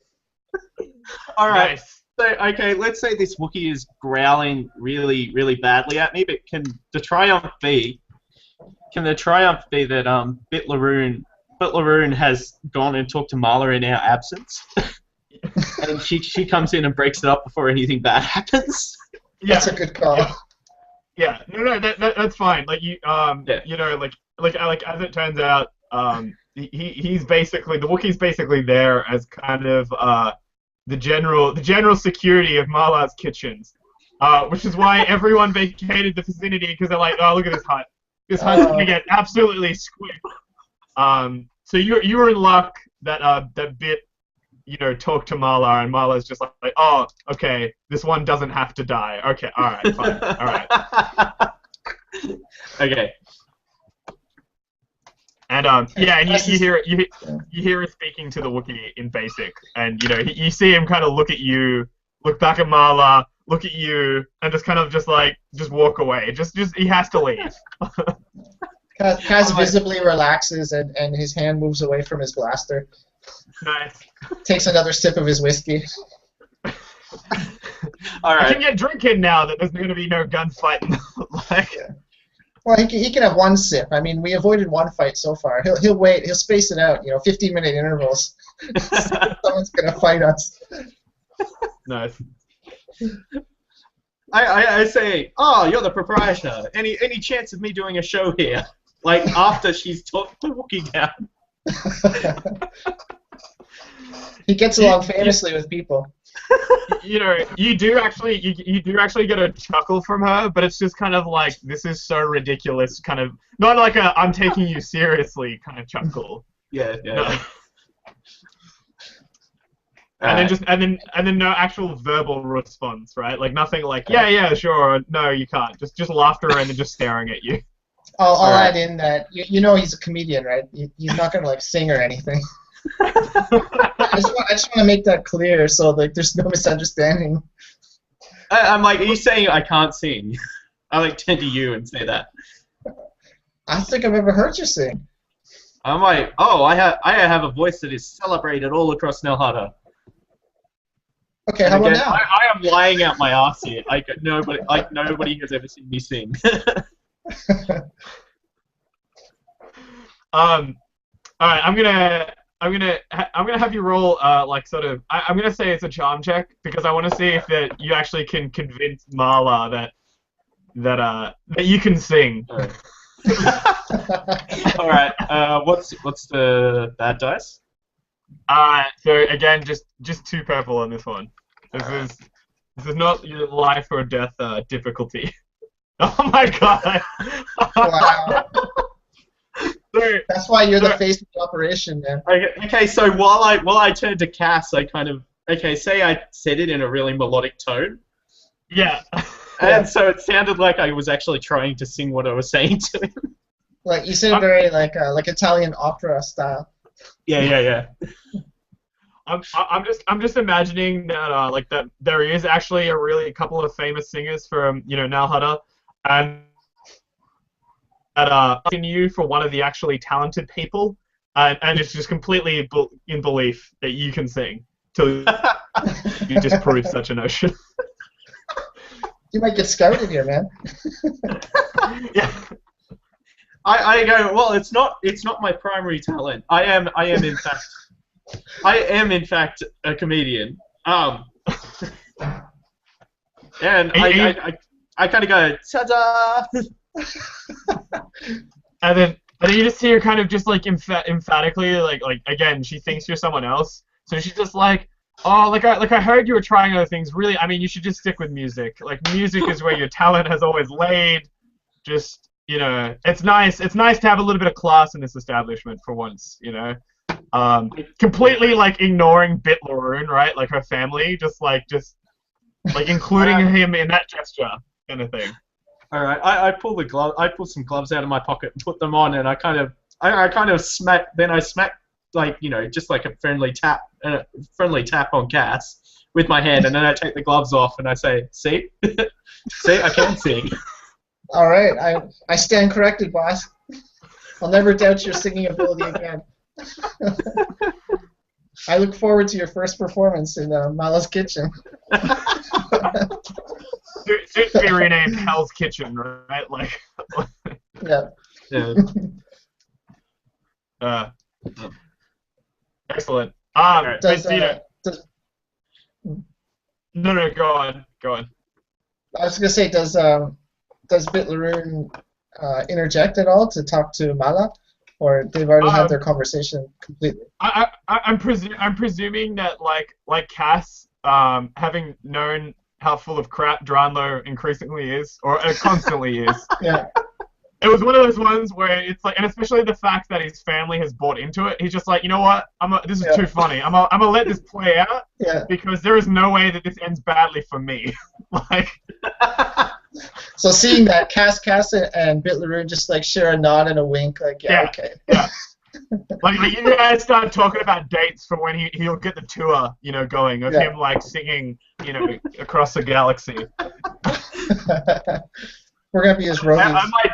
All right. Nice. So, okay, let's say this Wookiee is growling really, really badly at me, but can the triumph be that Bit Larun has gone and talked to Marla in our absence, and she comes in and breaks it up before anything bad happens? Yeah. That's a good call. Yeah. No, that's fine. Like like as it turns out, he's basically the Wookiee's basically there as kind of the general security of Marla's kitchens, which is why everyone vacated the vicinity, because they're like, oh, look at this Hutt. This Hutt's gonna get absolutely squished. So you were in luck that that Bit, talked to Marla, and Marla's just like, oh, okay, this one doesn't have to die. Okay, all right, fine, all right. Okay. And yeah, and you hear her speaking to the Wookiee in Basic, and you see him kind of look at you, look back at Marla, look at you, and just kind of just walk away. Just he has to leave. Kaz visibly relaxes, and his hand moves away from his blaster. Nice. Takes another sip of his whiskey. All right. I can get drinking now that there's going to be no gunfighting. Well, he can have one sip. I mean, we avoided one fight so far. He'll wait. He'll space it out. 15-minute intervals. Someone's gonna fight us. Nice. I say, oh, you're the proprietor. Any chance of me doing a show here? Like after she's talked the Wookiee down. He gets along famously with people. You do actually get a chuckle from her, but it's just kind of like, this is so ridiculous, kind of not like a I'm taking you seriously kind of chuckle. Yeah. No. And then no actual verbal response, right? Like nothing like yeah, sure, no, you can't. Just laughter and then just staring at you. I'll add in that he's a comedian, right? He's not gonna sing or anything. I just want to make that clear so there's no misunderstanding. I'm like, are you saying I can't sing? I turn to you and say that. I don't think I've ever heard you sing. I'm like, oh, I have a voice that is celebrated all across Nelhada. Okay, how about now? I am lying out my ass here. Nobody has ever seen me sing. All right, I'm gonna have you roll I'm gonna say it's a charm check because I want to see if that you actually can convince Marla that you can sing. All right. What's the bad dice? So again, just 2 purple on this one. This is not your life or death difficulty. Oh my god! Wow. That's why you're the face of the operation, man. Okay, so while I turned to Cass, I kind of say I said it in a really melodic tone. Yeah. And so it sounded like I was actually trying to sing what I was saying to him. Like you said, very like Italian opera style. Yeah. I'm just imagining that that there is actually a couple of famous singers from Nelhada, and that asking you for one of the actually talented people, and it's just completely in belief that you can sing till you disprove such a notion. You might get scouted here, man. Yeah. I go, well, it's not my primary talent. I am in fact a comedian. And I kind of go, ta-da! And then you just see her kind of just emphatically like again, she thinks you're someone else, so she's just like, oh, I heard you were trying other things. Really, I mean, you should just stick with music. Like music is where your talent has always laid. Just it's nice. It's nice to have a little bit of class in this establishment for once. Completely ignoring Bit Larun, right? Like her family, just including him in that gesture, kind of thing. All right, I pull some gloves out of my pocket and put them on, and I kind of smack. Then I smack just like a friendly tap on Cass with my hand, and then I take the gloves off and I say, "See, see, I can sing." All right, I stand corrected, boss. I'll never doubt your singing ability again. I look forward to your first performance in Mala's kitchen. Soon to be renamed Hell's Kitchen, right? Yeah. Excellent. No, go on. I was gonna say, does Bit Larun interject at all to talk to Mala, or they've already had their conversation completely? I'm presuming that like Cass, having known how full of crap Dranlo increasingly is, or constantly is. Yeah. it was one of those ones where it's like, and especially the fact that his family has bought into it, he's just like, you know what, this is too funny. I'm gonna let this play out because there is no way that this ends badly for me. Like. So seeing that, Cass and Bit Larun just like share a nod and a wink, like okay. Yeah. Like you guys start talking about dates for when he'll get the tour, going of him like singing, across the galaxy. We're gonna be his roadies. I might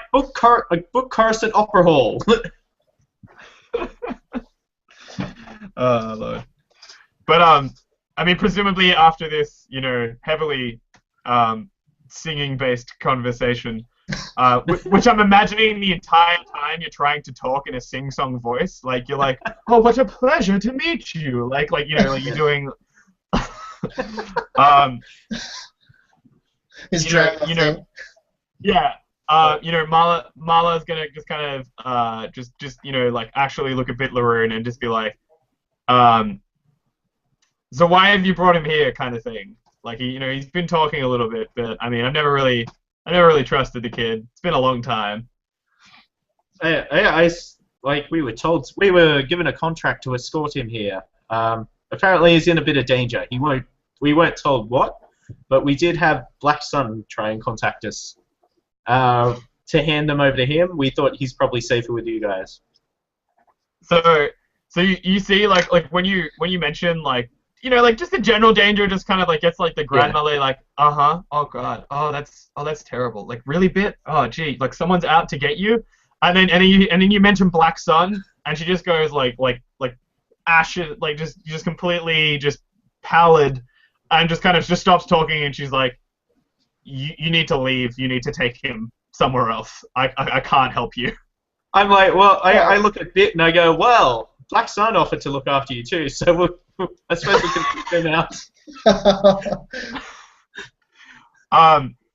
book Carson Opera Hall. Oh Lord. But I mean, presumably after this, heavily singing-based conversation, which I'm imagining the entire time you're trying to talk in a sing-song voice, like you're like, oh, what a pleasure to meet you, like you're doing. His Dranlo thing. Yeah. Mala's gonna just kind of just like actually look at Bit Larun and just be like, so why have you brought him here, kind of thing. Like he's been talking a little bit, but I mean I never really trusted the kid. It's been a long time. Like we were told, we were given a contract to escort him here. Apparently he's in a bit of danger. We weren't told what, but we did have Black Sun try and contact us to hand them over to him. We thought he's probably safer with you guys. So you see, like when you mention like just the general danger, just kind of like gets like the grandmother like, oh god, oh that's terrible, like really Bit, oh gee, like someone's out to get you, and then you mention Black Sun, and she just goes like ashes, like just completely just pallid, and just kind of just stops talking, and she's like, you need to leave, you need to take him somewhere else. I can't help you. I'm like, well, I look at Bit and I go, well, Black Sun offered to look after you too, so I suppose we can keep them out.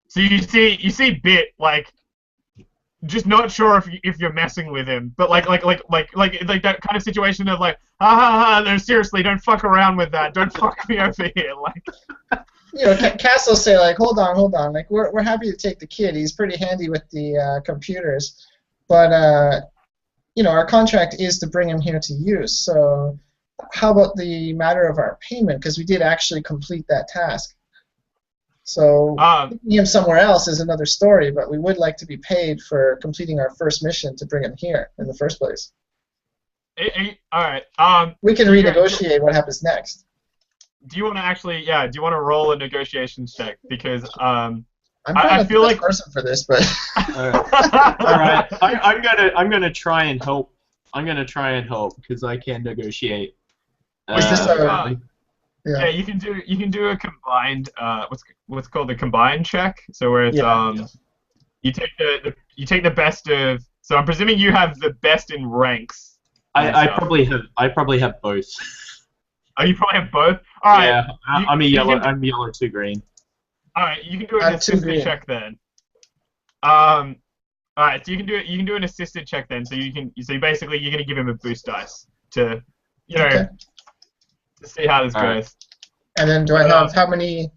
So you see Bit like just not sure if you're messing with him, but like that kind of situation of like, no, seriously, don't fuck around with that, don't fuck me over here, like. Cass will say like, hold on, like we're happy to take the kid. He's pretty handy with the computers, but our contract is to bring him here to use. So how about the matter of our payment? Because we did actually complete that task. So taking him somewhere else is another story, but we would like to be paid for completing our first mission to bring him here in the first place. All right. We can renegotiate what happens next. Do you want to actually? Yeah. Do you want to roll a negotiations check? Because I feel like person for this, but. All right. I'm gonna try and help. I'm gonna try and help because I can negotiate. Is this yeah, you can do a combined what's called a combined check. So where it's you take the best of. So I'm presuming you have the best in ranks. I probably have both. Oh, you probably have both. All right. Yeah, I'm yellow, 2 green. All right, you can do an assisted check then. All right, so you can do an assisted check then. So basically you're gonna give him a boost dice to to see how this goes. And then do I have how many?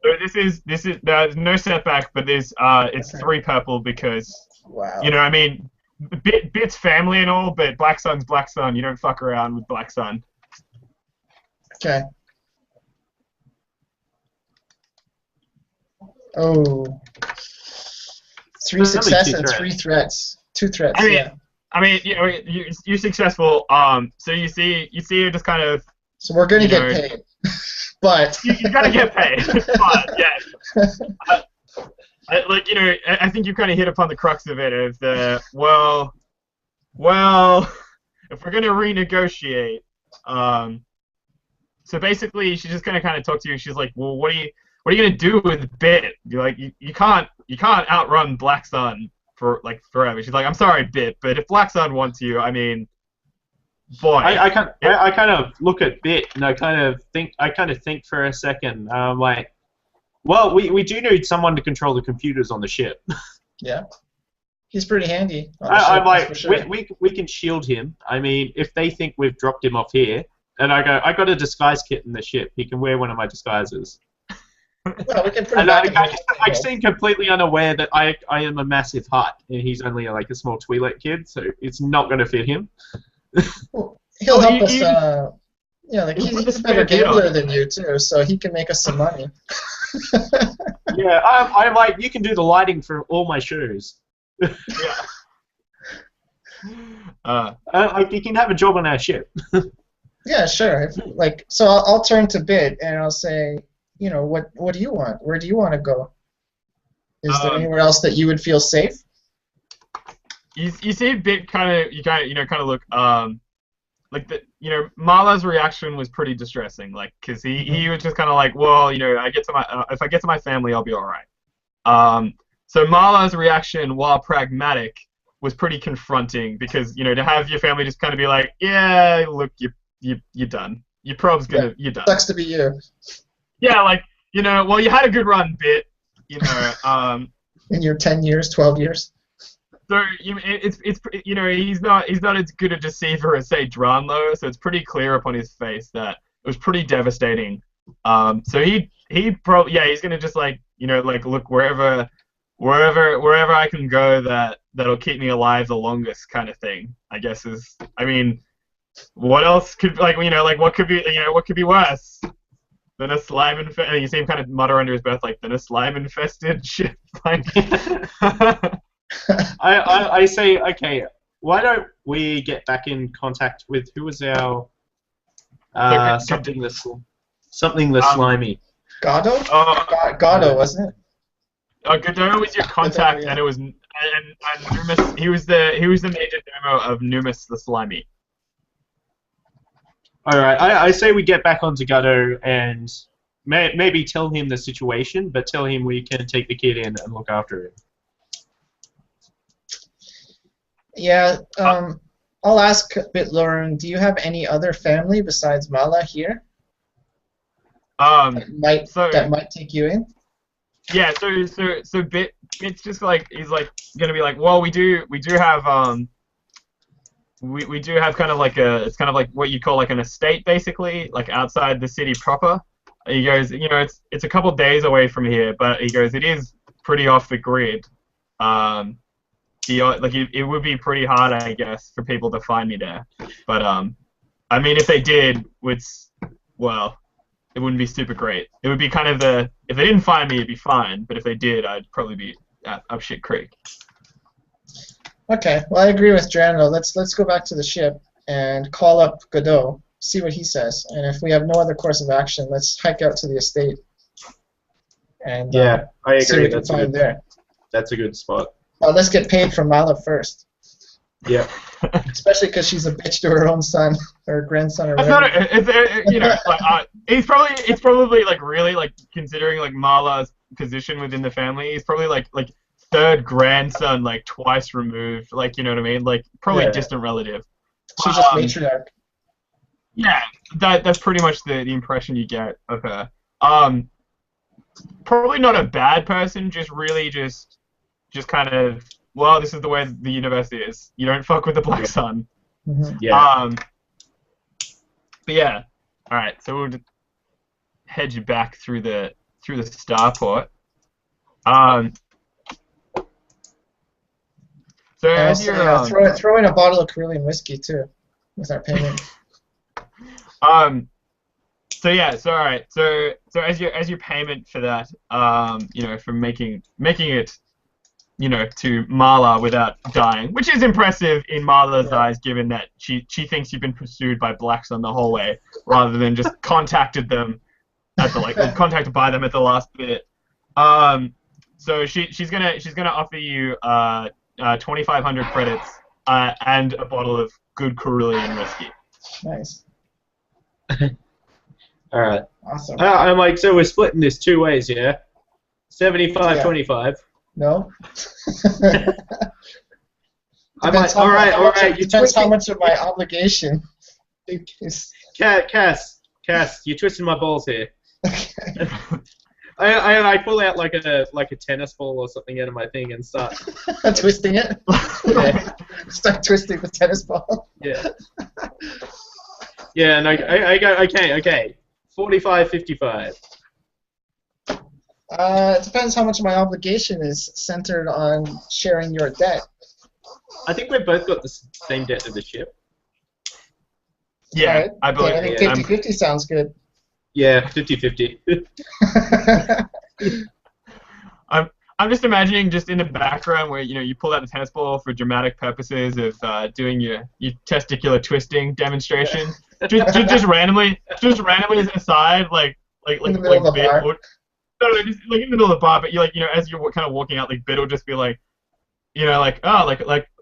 So this is there's no setback, but there's it's 3 purple because I mean Bit's family and all, but Black Sun's Black Sun. You don't fuck around with Black Sun. Okay. Oh. 3 success and 3 threats. 2 threats. I mean, you're successful. So you see you just kind of. So we're gonna get paid, but you gotta get paid. But yeah, I think you kind of hit upon the crux of it. Of the well, if we're gonna renegotiate, so basically she's just gonna kind of talk to you, and she's like, well, what are you gonna do with Bit? You're like, you can't outrun Black Sun for like forever. She's like, I'm sorry, Bit, but if Black Sun wants you, I mean, boy. I kind of look at Bit and I kind of think for a second. Like, well, we do need someone to control the computers on the ship. Yeah, he's pretty handy. I'm like, sure. we can shield him. I mean, if they think we've dropped him off here, and I got a disguise kit in the ship. He can wear one of my disguises. Well, we can put it And back I seem completely unaware that I am a massive Hutt, and he's only like a small Twi'lek kid, so it's not going to fit him. Well, he'll help us. Like he'll he's put a the better spare gear on. gambler than you too, so he can make us some money. Yeah, I'm like, you can do the lighting for all my shows. Yeah. Like, you can have a job on our ship. Yeah, sure. So I'll turn to Bit and I'll say, what do you want? Where do you want to go? Is there anywhere else that you would feel safe? You see Bit kind of look Marla's reaction was pretty distressing, like, because he was just kind of like, well, if I get to my family, I'll be all right. So Marla's reaction, while pragmatic, was pretty confronting, because to have your family just kind of be like, yeah, look, you're done. Your prob's you're done. Sucks to be you. Yeah, like, well, you had a good run, Bit. In your 10 years, 12 years. So he's not as good a deceiver as, say, Dranlo, so it's pretty clear upon his face that it was pretty devastating. So he's gonna just look wherever I can go that'll keep me alive the longest, kind of thing. I guess what else could what could be worse than a slime infested? You see him kind of mutter under his breath, like, than a slime infested ship. I say, okay, why don't we get back in contact with who was our something the slimy? Gado? Gado, wasn't it? Godot was your contact, yeah. and it was and Numis. He was the major demo of Numis the Slimy. All right, I say we get back onto Godot and maybe tell him the situation, but tell him we can take the kid in and look after him. Yeah, I'll ask Bit Larun, do you have any other family besides Mala here? That might take you in? Yeah, so Bit's just like, he's like gonna be like, well, we do have we do have kind of like it's kind of like what you call like an estate, basically, like outside the city proper. He goes, it's a couple days away from here, but he goes, it is pretty off the grid. It would be pretty hard, I guess, for people to find me there. But if they did, it wouldn't be super great. It would be kind of if they didn't find me, it'd be fine. But if they did, I'd probably be up shit creek. Okay, well, I agree with Dranlo. Let's go back to the ship and call up Godot, see what he says, and if we have no other course of action, let's hike out to the estate and I agree. see what we can find there. That's a good spot. Let's get paid from Mala first. Yeah. Especially because she's a bitch to her own son or grandson or whatever. It's probably like really like considering like Mala's position within the family. He's probably like third grandson, like twice removed, like, you know what I mean? Like probably a distant relative. She's just matriarch. Yeah, that's pretty much the impression you get of her. Probably not a bad person, just really just kind of, well, this is the way the universe is. You don't fuck with the Black Sun. Mm-hmm. Yeah. But yeah. All right. So we'll head you back through the starport. So as you're throw in a bottle of Carillion whiskey too, with our payment. So yeah. So all right. So as your payment for that, for making it, to Marla without dying, which is impressive in Marla's eyes, given that she thinks you've been pursued by Black Sun the whole way, rather than just contacted them at the contacted by them at the last bit. So she's gonna offer you 2,500 credits and a bottle of good Carillion whiskey. Nice. All right. Awesome. I'm like, so we're splitting this two ways, yeah? 75-25. No. I'm like, all right. Depends how much of my obligation. Cass, you're twisting my balls here. Okay. I pull out like a tennis ball or something out of my thing and start twisting it. Yeah. Start twisting the tennis ball. Yeah. Yeah, and I go, okay. 45-55. It depends how much of my obligation is centered on sharing your debt. I think we've both got the same debt to the ship. Yeah, Right? I believe. I think yeah. 50-50 sounds good. Yeah, 50-50. I'm just imagining just in the background where you pull out the tennis ball for dramatic purposes of doing your testicular twisting demonstration. just randomly as an aside, like In the middle of the Bit bar. would, no, just like in the middle of the bar, but as you're kind of walking out, like Bit will just be like,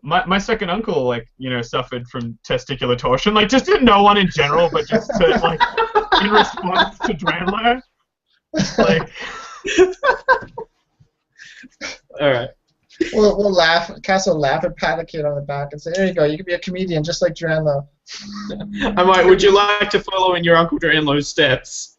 my second uncle suffered from testicular torsion, like just to no one in general, but just to like in response to Dranlo, like. All right. We'll laugh. Cass will laugh and pat the kid on the back and say, "There you go. You can be a comedian just like Dranlo." I'm like, would you like to follow in your Uncle Dranlo's steps?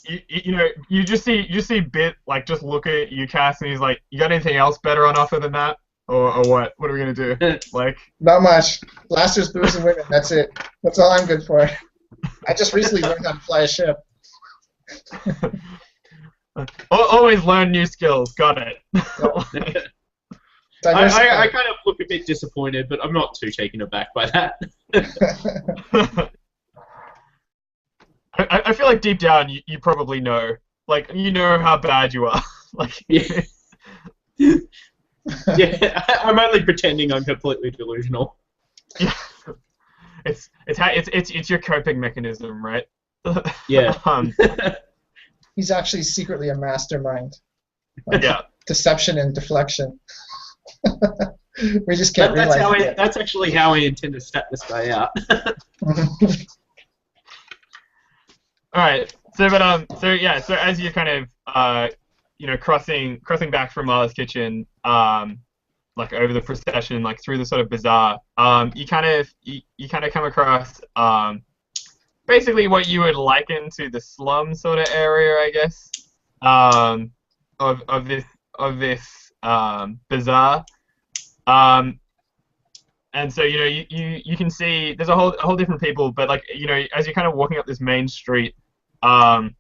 You just see Bit like just look at you, Cass, and he's like, "You got anything else better on offer than that, or what? What are we gonna do?" Like, Not much. Blasters, booze, and women. That's it. That's all I'm good for. I just recently learned how to fly a ship. always learn new skills. Got it. I kind of look a bit disappointed, but I'm not too taken aback by that. I feel like deep down you probably know, like how bad you are. Like, yeah. Yeah, I'm only pretending I'm completely delusional. Yeah. It's your coping mechanism, right? Yeah. He's actually secretly a mastermind. Like, yeah. Deception and deflection. We just can't realize it. That's actually how I intend to stat this guy out. All right. So as you're kind of crossing back from Marla's kitchen, like over the procession, like through the sort of bazaar, you kind of come across basically what you would liken to the slum sort of area, I guess, of this bazaar. And so you can see there's a whole different people, but like as you're kind of walking up this main street, there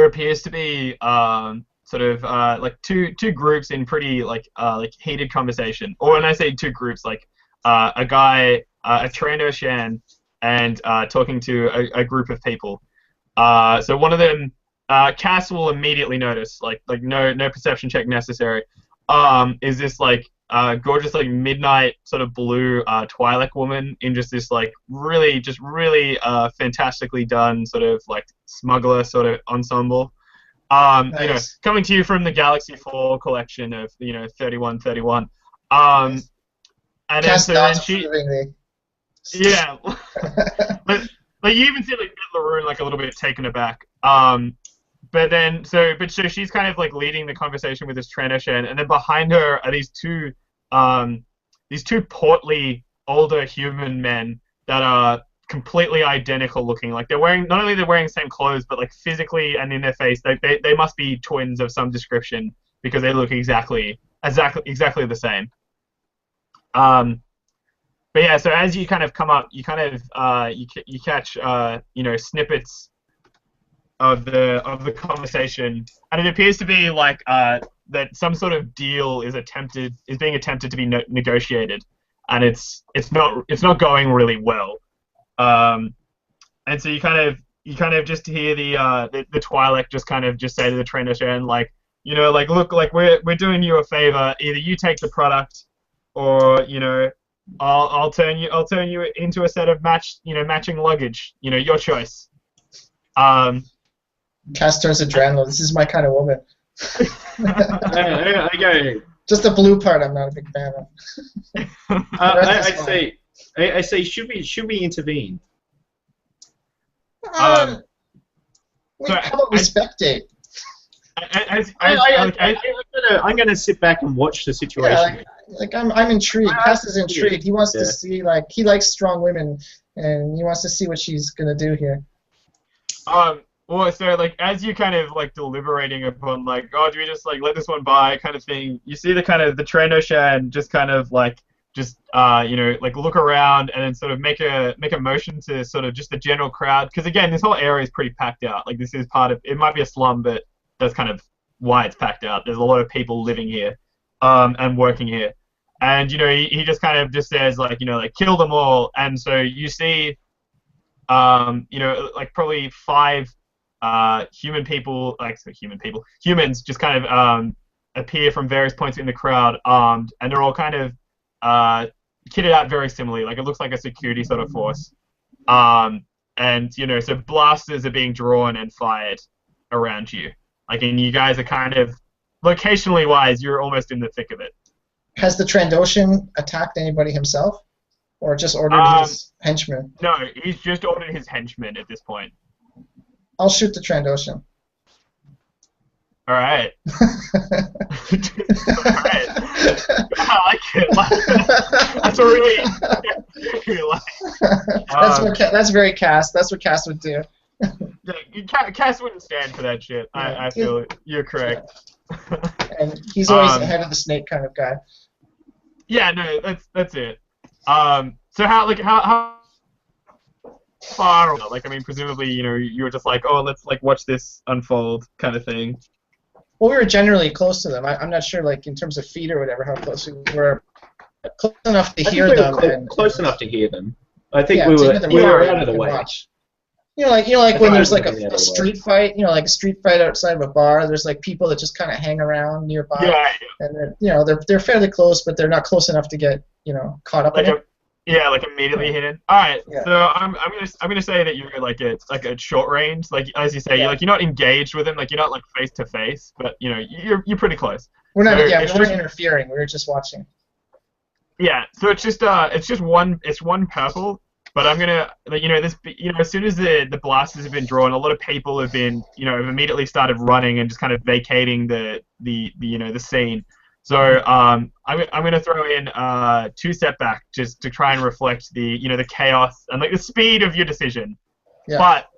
appears to be sort of like two groups in pretty like heated conversation. Or when I say two groups, like a guy, a trainer Shan, and talking to a group of people. So one of them, Cass will immediately notice, like no perception check necessary. Is this like gorgeous like midnight sort of blue Twi'lek woman in just this like really fantastically done sort of like smuggler sort of ensemble. Nice. Coming to you from the Galaxy 4 collection of 3131. And Cass then nods she. approvingly. Yeah, but like you even see like Bit Larun like a little bit taken aback. But she's kind of like leading the conversation with this trainer Shan, and then behind her are these two portly older human men that are completely identical looking. Like not only they're wearing the same clothes, but like physically and in their face, they must be twins of some description because they look exactly the same. But yeah, so as you kind of come up, you kind of you catch snippets of the conversation, and it appears to be like that some sort of deal is being attempted to be negotiated, and it's not going really well. And so you kind of just hear the Twi'lek just say to the trainer Shan, like look, like we're doing you a favor. Either you take the product, or I'll turn you into a set of matching luggage. Your choice. Cass turns to Dranlo. This is my kind of woman. Okay. Just the blue part I'm not a big fan of. I say should we intervene? How about respect date? I'm gonna sit back and watch the situation. Yeah, I'm intrigued. Cass is intrigued. He wants to see, like, he likes strong women, and he wants to see what she's gonna do here. Well, so like as you kind of like deliberating upon like, oh, do we just like let this one by kind of thing? You see the trainer Shan just kind of like like look around and then sort of make a motion to sort of just the general crowd, because again this whole area is pretty packed out. Like this is part of, it might be a slum, but that's kind of why it's packed out. There's a lot of people living here, and working here, and he just kind of just says like kill them all, and so you see, like probably 5 humans just kind of appear from various points in the crowd armed, and they're all kind of kitted out very similarly. Like it looks like a security sort of force. And so blasters are being drawn and fired around you. Like, and you guys are kind of locationally wise, you're almost in the thick of it. Has the Trandoshan attacked anybody himself, or just ordered his henchmen? No, he's just ordered his henchmen at this point. I'll shoot the Trandoshan. All right. All right. I like it. That's a really that's very Cass. That's what Cass would do. Yeah, Cass wouldn't stand for that shit. I feel you're correct. And he's always ahead of the snake kind of guy. Yeah, no, that's it. So how far? Like, I mean, presumably, you were just like, oh, let's like watch this unfold, kind of thing. Well, we were generally close to them. I'm not sure, like in terms of feet or whatever, how close we were. Close enough to hear them. Close enough to hear them. I think we were out of the way. Watch. Like when there's like a street fight, like a street fight outside of a bar. There's like people that just kind of hang around nearby. Yeah. And they're fairly close, but they're not close enough to get caught up in it. Yeah, like immediately hidden. All right, yeah. So I'm gonna say that you're like at short range. Like as you say, you're not engaged with him. Like you're not like face to face, but you're pretty close. We're not. So We weren't interfering. We were just watching. Yeah. So it's just one purple. But I'm gonna as soon as the blasters have been drawn, a lot of people have been have immediately started running and just kind of vacating the scene. So I'm gonna throw in 2 setback just to try and reflect the the chaos and like the speed of your decision. Yeah. But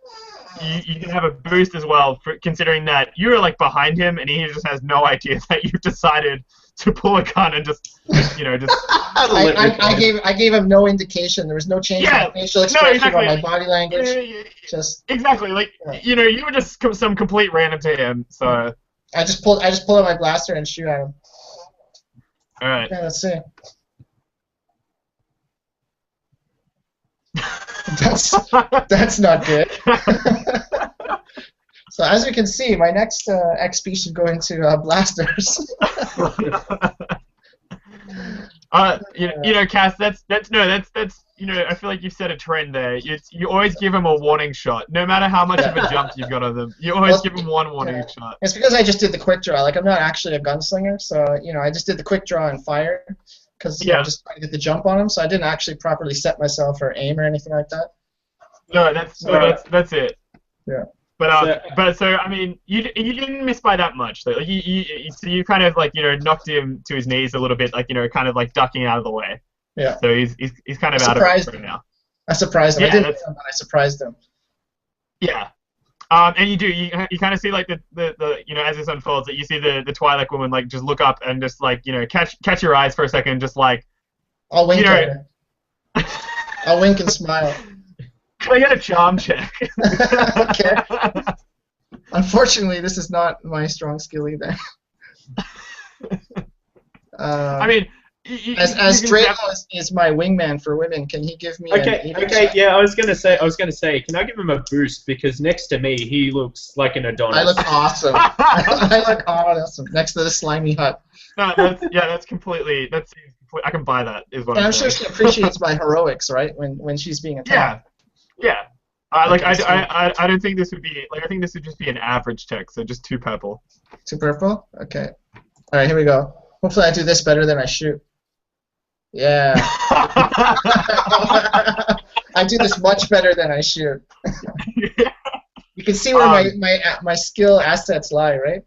you can have a boost as well for considering that you're like behind him and he just has no idea that you've decided to pull a gun and just I gave him no indication. There was no change in my facial expression or my body language. Exactly. Like you were just some complete random to him. So I just pull out my blaster and shoot at him. All right. Okay, let's see. That's not good. So as you can see, my next XP should go into blasters. Cass, that's I feel like you've set a trend there. You always give them a warning shot, no matter how much of a jump you've got on them. You always give them one warning shot. It's because I just did the quick draw. Like I'm not actually a gunslinger, so I just did the quick draw and fired because just trying to get the jump on him. So I didn't actually properly set myself or aim or anything like that. No, that's it. Yeah. But I mean, you didn't miss by that much. So you kind of like knocked him to his knees a little bit, like kind of like ducking out of the way. Yeah. So he's kind of out of it right now. I surprised him. I didn't hit him, but I surprised him. Yeah. And you kind of see like the as this unfolds that you see the Twi'lek woman like just look up and just like catch your eyes for a second, just like I'll wink at her. I'll wink and smile. Can I get a charm check? Okay. Unfortunately, this is not my strong skill either. I mean, as Dranlo is my wingman for women, can he give me? Okay. Yeah, I was gonna say, can I give him a boost because next to me he looks like an Adonis. I look awesome. I look awesome next to the slimy Hutt. No, that's completely. I can buy that. Is what I'm sure she appreciates my heroics, right? When she's being attacked. Yeah. I don't think this would be I think this would just be an average check, so just 2 purple. 2 purple? Okay. All right, here we go. Hopefully I do this better than I shoot. Yeah. I do this much better than I shoot. You can see where my skill assets lie, right?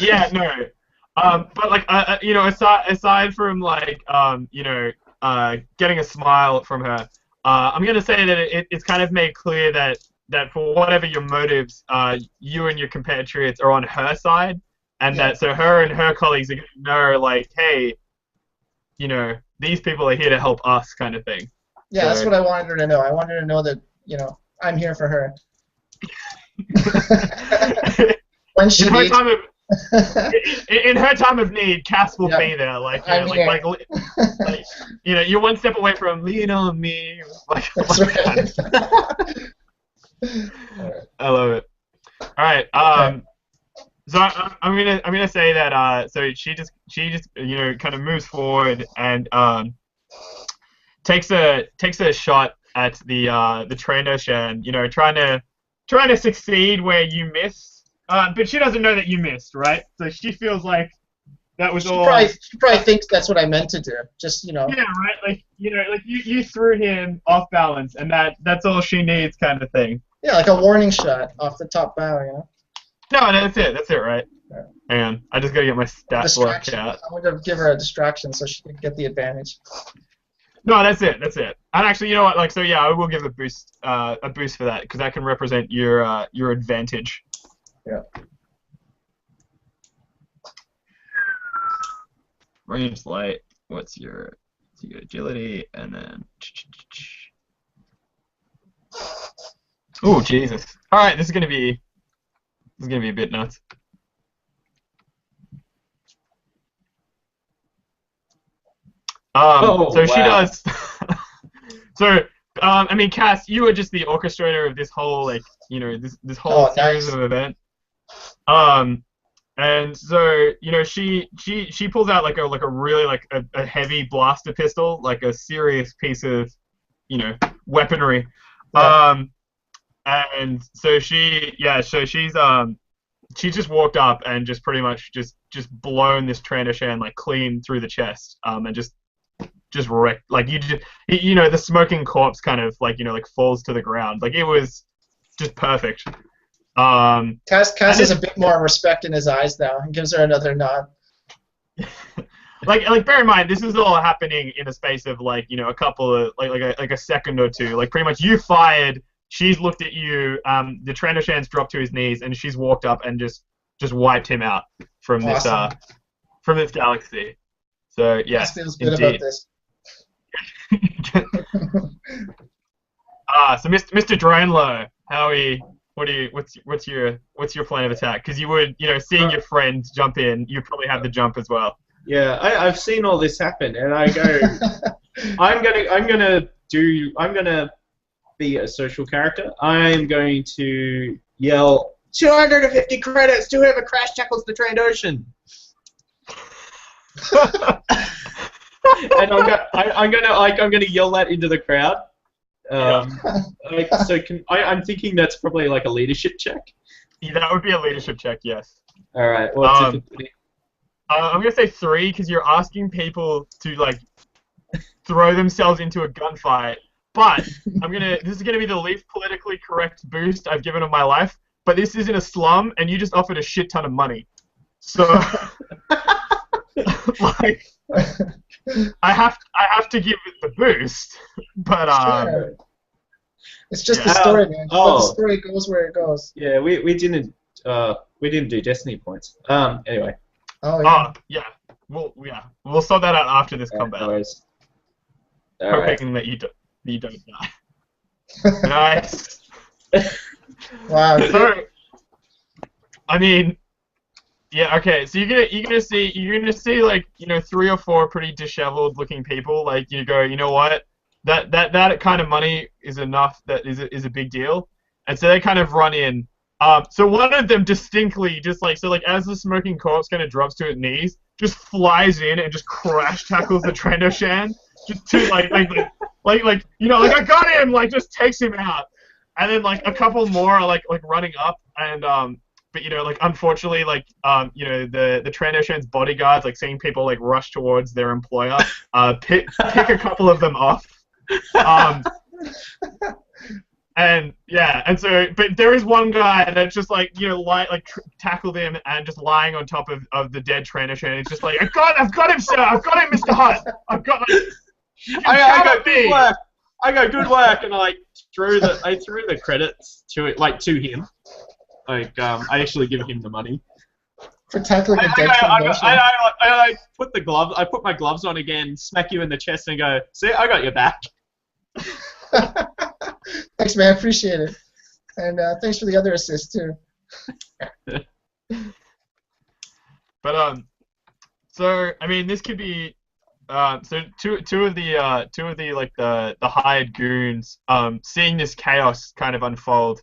Yeah, no. But like aside from like getting a smile from her, I'm gonna say that it's kind of made clear that for whatever your motives, you and your compatriots are on her side, and that so her and her colleagues are gonna know like, hey, these people are here to help us, kind of thing. Yeah, so, that's what I wanted her to know. I wanted her to know that I'm here for her. When she In her time of need, Cass will be there. Like, I'm here. like, you know, you're one step away from lean on me. Like, That's right. I love it. All right. Okay. So I'm gonna say that so she just you know kind of moves forward and takes a shot at the Trandoshan, you know, trying to succeed where you missed. But she doesn't know that you missed, right? So she feels like that was all. She probably thinks that's what I meant to do. Just, you know. Yeah, right. Like, you know, like you threw him off balance, and that's all she needs, kind of thing. Yeah, like a warning shot off the top bow, you know. No, that's it. That's it, right? Yeah. Hang on, I just gotta get my stats block out. I'm gonna give her a distraction so she can get the advantage. No, that's it. That's it. And actually, you know what? Like, so yeah, I will give a boost for that because that can represent your advantage. Yeah. Range light. What's your agility? And then. Oh Jesus! All right, this is gonna be a bit nuts. So she does. So, I mean, Cass, you were just the orchestrator of this whole, like, you know, this whole series of event. And so, you know, she pulls out like a really like a heavy blaster pistol, like a serious piece of, you know, weaponry. Yeah. And so she's just walked up and just pretty much just blown this Trandoshan like clean through the chest, and just wrecked. Like you know, the smoking corpse kind of like, you know, like falls to the ground. Like it was just perfect. Cass has a bit more respect in his eyes now and gives her another nod. like bear in mind, this is all happening in a space of like, you know, a couple of like a second or two. Like pretty much you fired, she's looked at you, the Trandoshan's dropped to his knees, and she's walked up and just wiped him out from this galaxy. So yeah, Cass feels good about this. So Mr. Dranlo, what's your plan of attack? Because you would, you know, seeing your friend jump in, you probably have the jump as well. Yeah, I've seen all this happen, and I go, I'm gonna be a social character. I'm going to yell 250 credits to whoever crash tackles the Trandoshan. And I'm gonna yell that into the crowd. I'm thinking that's probably like a leadership check. Yeah, that would be a leadership check, yes. All right. What's I'm gonna say 3 because you're asking people to like throw themselves into a gunfight. But this is gonna be the least politically correct boost I've given in my life. But this is in a slum, and you just offered a shit ton of money. So, like, I have to give it the boost. But sure. It's just the story, man. The story goes where it goes. Yeah, we didn't do destiny points. Anyway. Oh yeah. Yeah. We'll sort that out after this combat. Hoping that you don't die. Nice. Wow. So, I mean, yeah, okay. So you're gonna see like, you know, 3 or 4 pretty disheveled looking people. Like, you go, you know what? That kind of money is enough. That is a big deal. And so they kind of run in. So one of them distinctly just like, so like as the smoking corpse kind of drops to its knees, just flies in and just crash tackles the Trandoshan. Just to like you know, like I got him, like just takes him out. And then like a couple more are like running up, and but you know, like unfortunately, like you know, the Trandoshan's bodyguards, like seeing people like rush towards their employer, pick a couple of them off. And yeah, and so, but there is one guy that's just like, you know, tackled him and just lying on top of the dead Trandoshan. It's just like, I've got him, sir. I've got him, Mr. Hutt. I've got him. I go, good work. I go, good work, and I threw the credits to him. Like, I actually give him the money. For tackling a dead Trandoshan. I put my gloves on again, smack you in the chest, and go, see, I got your back. Thanks, man. Appreciate it. And thanks for the other assist, too. But so I mean, this could be so two of the like the hired goons seeing this chaos kind of unfold,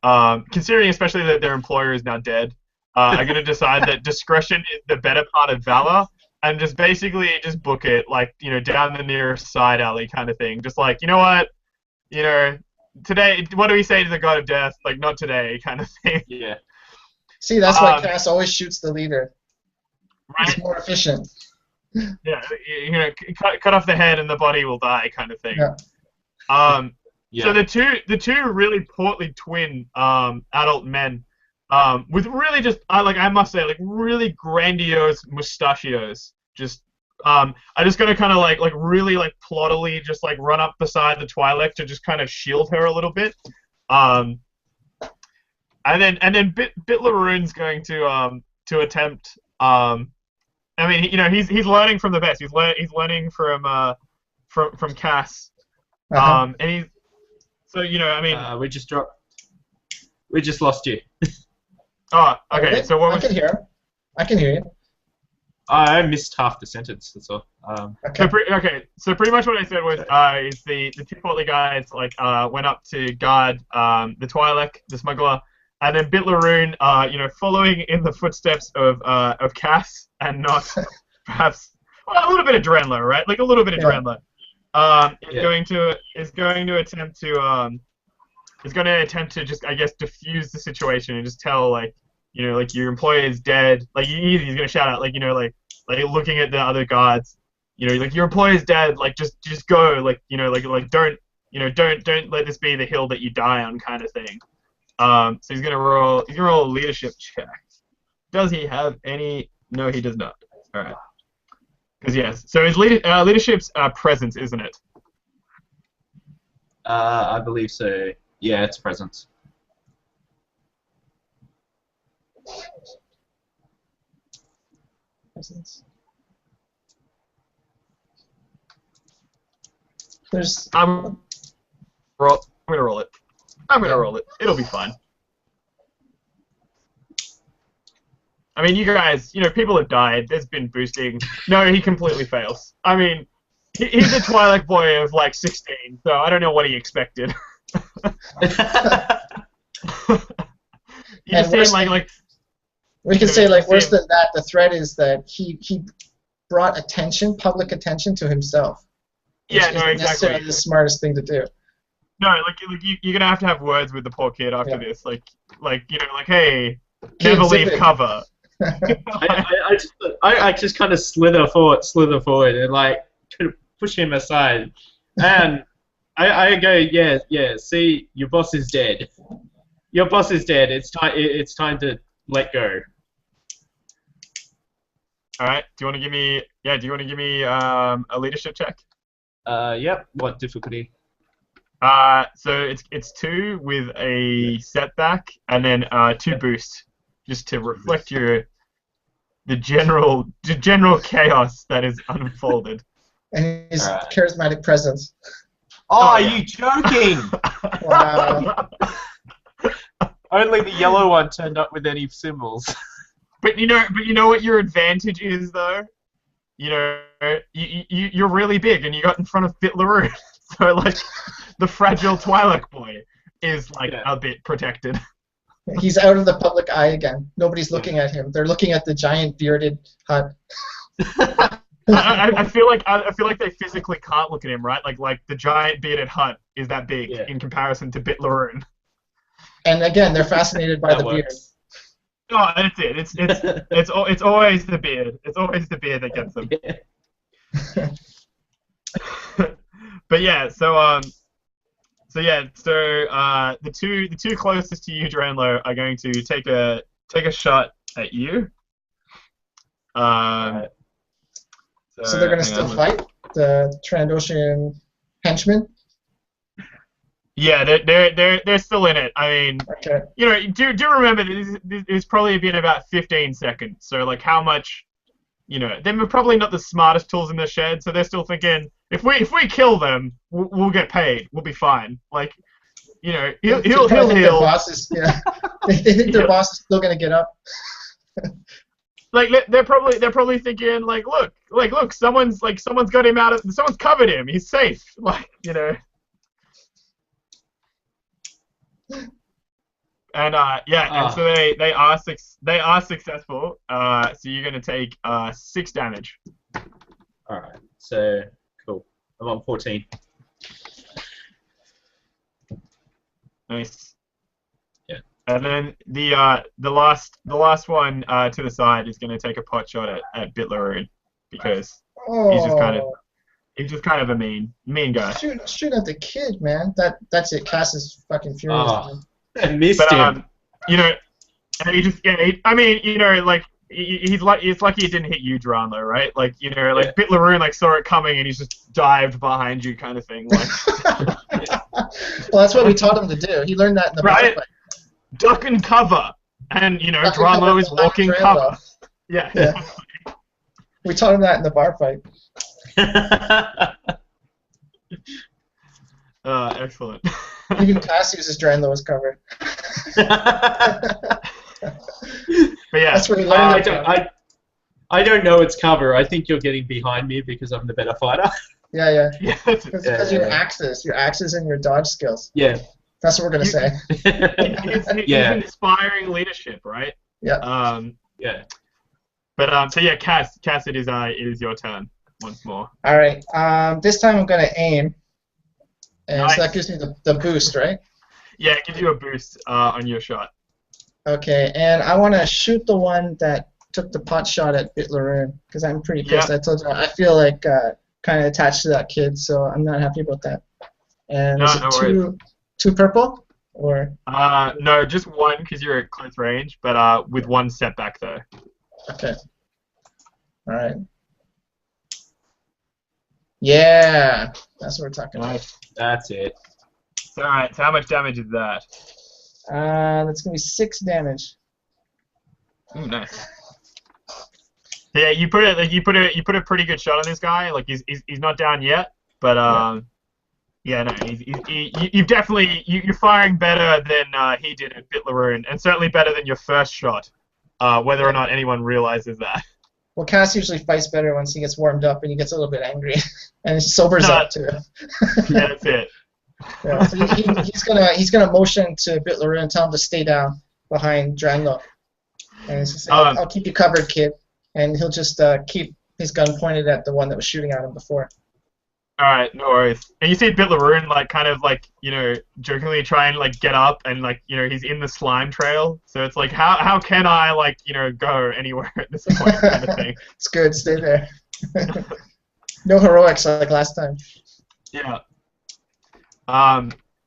considering especially that their employer is now dead, are going to decide that discretion is the better part of valor, and just basically just book it, like, you know, down the nearest side alley kind of thing. Just like, you know what, you know, today, what do we say to the god of death? Like, not today, kind of thing. Yeah. See, that's why Cass always shoots the leader. Right? It's more efficient. Yeah, you know, cut off the head and the body will die, kind of thing. Yeah. Yeah. So the two really portly twin adult men, with really just I must say, like, really grandiose mustachios, just are just gonna kind of like really like plottily just like run up beside the Twi'lek to just kind of shield her a little bit, and then Bit Larun's going to attempt I mean, you know, he's learning from the best. He's learning from Cass, and he's so, you know, I mean, we just lost you. Oh, okay. So what was? I can hear him. I can hear you. I missed half the sentence. That's all. Okay. So pretty much what I said was, is the two portly guys like went up to guard the Twi'lek, the smuggler, and then Bit Larun, you know, following in the footsteps of Cass, and not perhaps, well, a little bit of Dranlo, right? Like a little bit of Dranlo. Is going to attempt to just, I guess, diffuse the situation and just tell, like, you know, like, your employee is dead. Like, he's gonna shout out, like, you know, like looking at the other guards, you know, like, your employee is dead. Like, just go. Like, you know, like don't let this be the hill that you die on, kind of thing. So he's gonna roll a leadership check. Does he have any? No, he does not. All right. Because yes, so his leadership's presence, isn't it? I believe so. Yeah, it's presence. There's. I'm gonna roll it. I'm gonna roll it. It'll be fine. I mean, you guys, you know, people have died. There's been boosting. No, he completely fails. I mean, he's a Twi'lek boy of like 16, so I don't know what he expected. You just see him like. We can say, like, worse than that. The threat is that he brought public attention to himself. Yeah, no, exactly. Necessarily the smartest thing to do. No, like you're gonna have to have words with the poor kid after this. Like, you know, like, hey, never leave cover. I just kind of slither forward, and like push him aside, and I go, yeah. See, your boss is dead. Your boss is dead. It's time to let go. All right. Do you want to give me? Yeah. Do you want to give me a leadership check? Yep. What difficulty? So it's 2 with a setback, and then 2 boost, just to reflect the general chaos that is unfolded. And his charismatic presence. Oh, are you joking? Wow. Only the yellow one turned up with any symbols. But you know what your advantage is, though. You know, you're really big, and you got in front of Bit Larun, so like the fragile Twi'lek boy is like a bit protected. He's out of the public eye again. Nobody's looking at him. They're looking at the giant bearded Hutt. I feel like they physically can't look at him, right? Like the giant bearded Hutt is that big in comparison to Bit Larun. And again, they're fascinated by the beard. Oh, that's it. It's always the beard. It's always the beard that gets them. But yeah, so the two closest to you, Dranlo, are going to take a shot at you. So they're going to still fight the Trandoshan henchmen. Yeah, they're still in it. I mean, you know, do remember it's probably been about 15 seconds. So like, how much, you know, they're probably not the smartest tools in the shed. So they're still thinking, if we kill them, we'll get paid. We'll be fine. Like, you know, he'll heal. Their boss is, they think their boss is still gonna get up. they're probably thinking look, someone's got him someone's covered him. He's safe. And and so they are successful. So you're gonna take 6 damage. All right. So cool. I'm on 14. Nice. Yeah. And then the last one to the side is gonna take a pot shot at Bit Larun because he's just kind of a mean guy. Shoot at the kid, man. That's it. Cass is fucking furious. Oh. I missed him. And he just he's lucky it didn't hit you, Dranlo, right? Bit Larun saw it coming and he's just dived behind you, kind of thing. Well, that's what we taught him to do. He learned that in the right? fight. Duck and cover, and Dranlo is walking cover. Yeah. We taught him that in the bar fight. Excellent. Even Cass uses Dranlo as cover. But yeah, that's where he learned it. I don't know its cover. I think you're getting behind me because I'm the better fighter. Yeah. Because your axes and your dodge skills. Yeah. That's what we're gonna say. He's inspiring leadership, right? Yeah. Yeah. But so yeah, Cass, it is your turn once more. All right. This time I'm gonna aim, and Nice. so that gives me the boost, right? Yeah, it gives you a boost on your shot. Okay, and I want to shoot the one that took the pot shot at Bit Larun because I'm pretty pissed. Yeah. I told you I feel like kind of attached to that kid, so I'm not happy about that. And is it two purple or? No, just one because you're at close range, but with one setback though. Okay. All right. Yeah, that's what we're talking about. That's it. All right. So how much damage is that? That's gonna be 6 damage. Ooh, nice. Yeah, you put a pretty good shot on this guy. He's not down yet, but yeah, no, you've definitely you're firing better than he did at Bit Larun, and certainly better than your first shot. Whether or not anyone realizes that. Well, Cass usually fights better once he gets warmed up and he gets a little bit angry, and he sobers up too. Yeah, that's it. Yeah, so he's gonna motion to Bit Larun and tell him to stay down behind Dranlo, and he's just saying, I'll keep you covered, kid, and he'll just keep his gun pointed at the one that was shooting at him before. All right, no worries. And you see Bit Larun jokingly try and get up, and he's in the slime trail, so it's how can I go anywhere at this point, kind of thing. It's good, stay there. No heroics like last time. Yeah.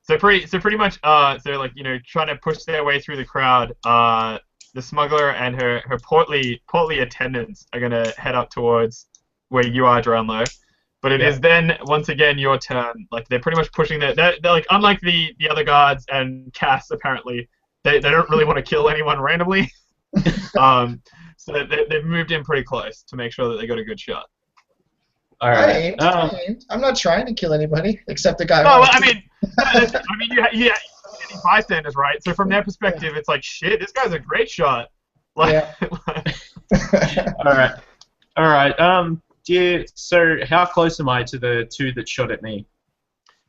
So pretty much trying to push their way through the crowd. The smuggler and her portly attendants are gonna head up towards where you are, Dranlo. But it is then once again your turn. They're pretty much pushing they're unlike the other guards and Cass apparently, they don't really want to kill anyone randomly. So they've moved in pretty close to make sure that they got a good shot. All right. I aimed. I'm not trying to kill anybody except the guy. No, I mean, you any bystanders, right? So from their perspective, it's shit. This guy's a great shot. Yeah. All right. So how close am I to the 2 that shot at me?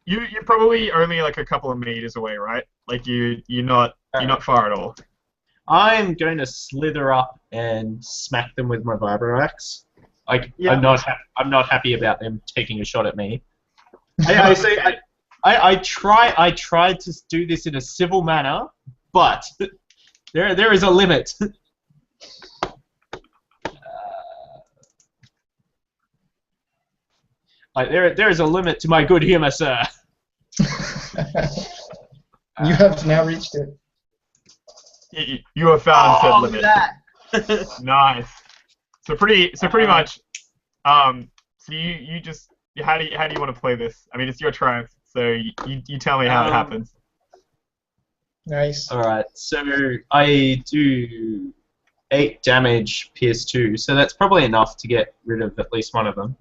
You're probably only a couple of meters away, right? You're not far at all. I'm going to slither up and smack them with my vibro axe. I'm not happy about them taking a shot at me. I tried to do this in a civil manner, but there is a limit. There is a limit to my good humor, sir. You have now reached it. You have found said limit. That. Nice. So pretty much. So you just how do you want to play this? I mean, it's your triumph. So you tell me how it happens. Nice. All right. So I do 8 damage, pierce 2. So that's probably enough to get rid of at least one of them.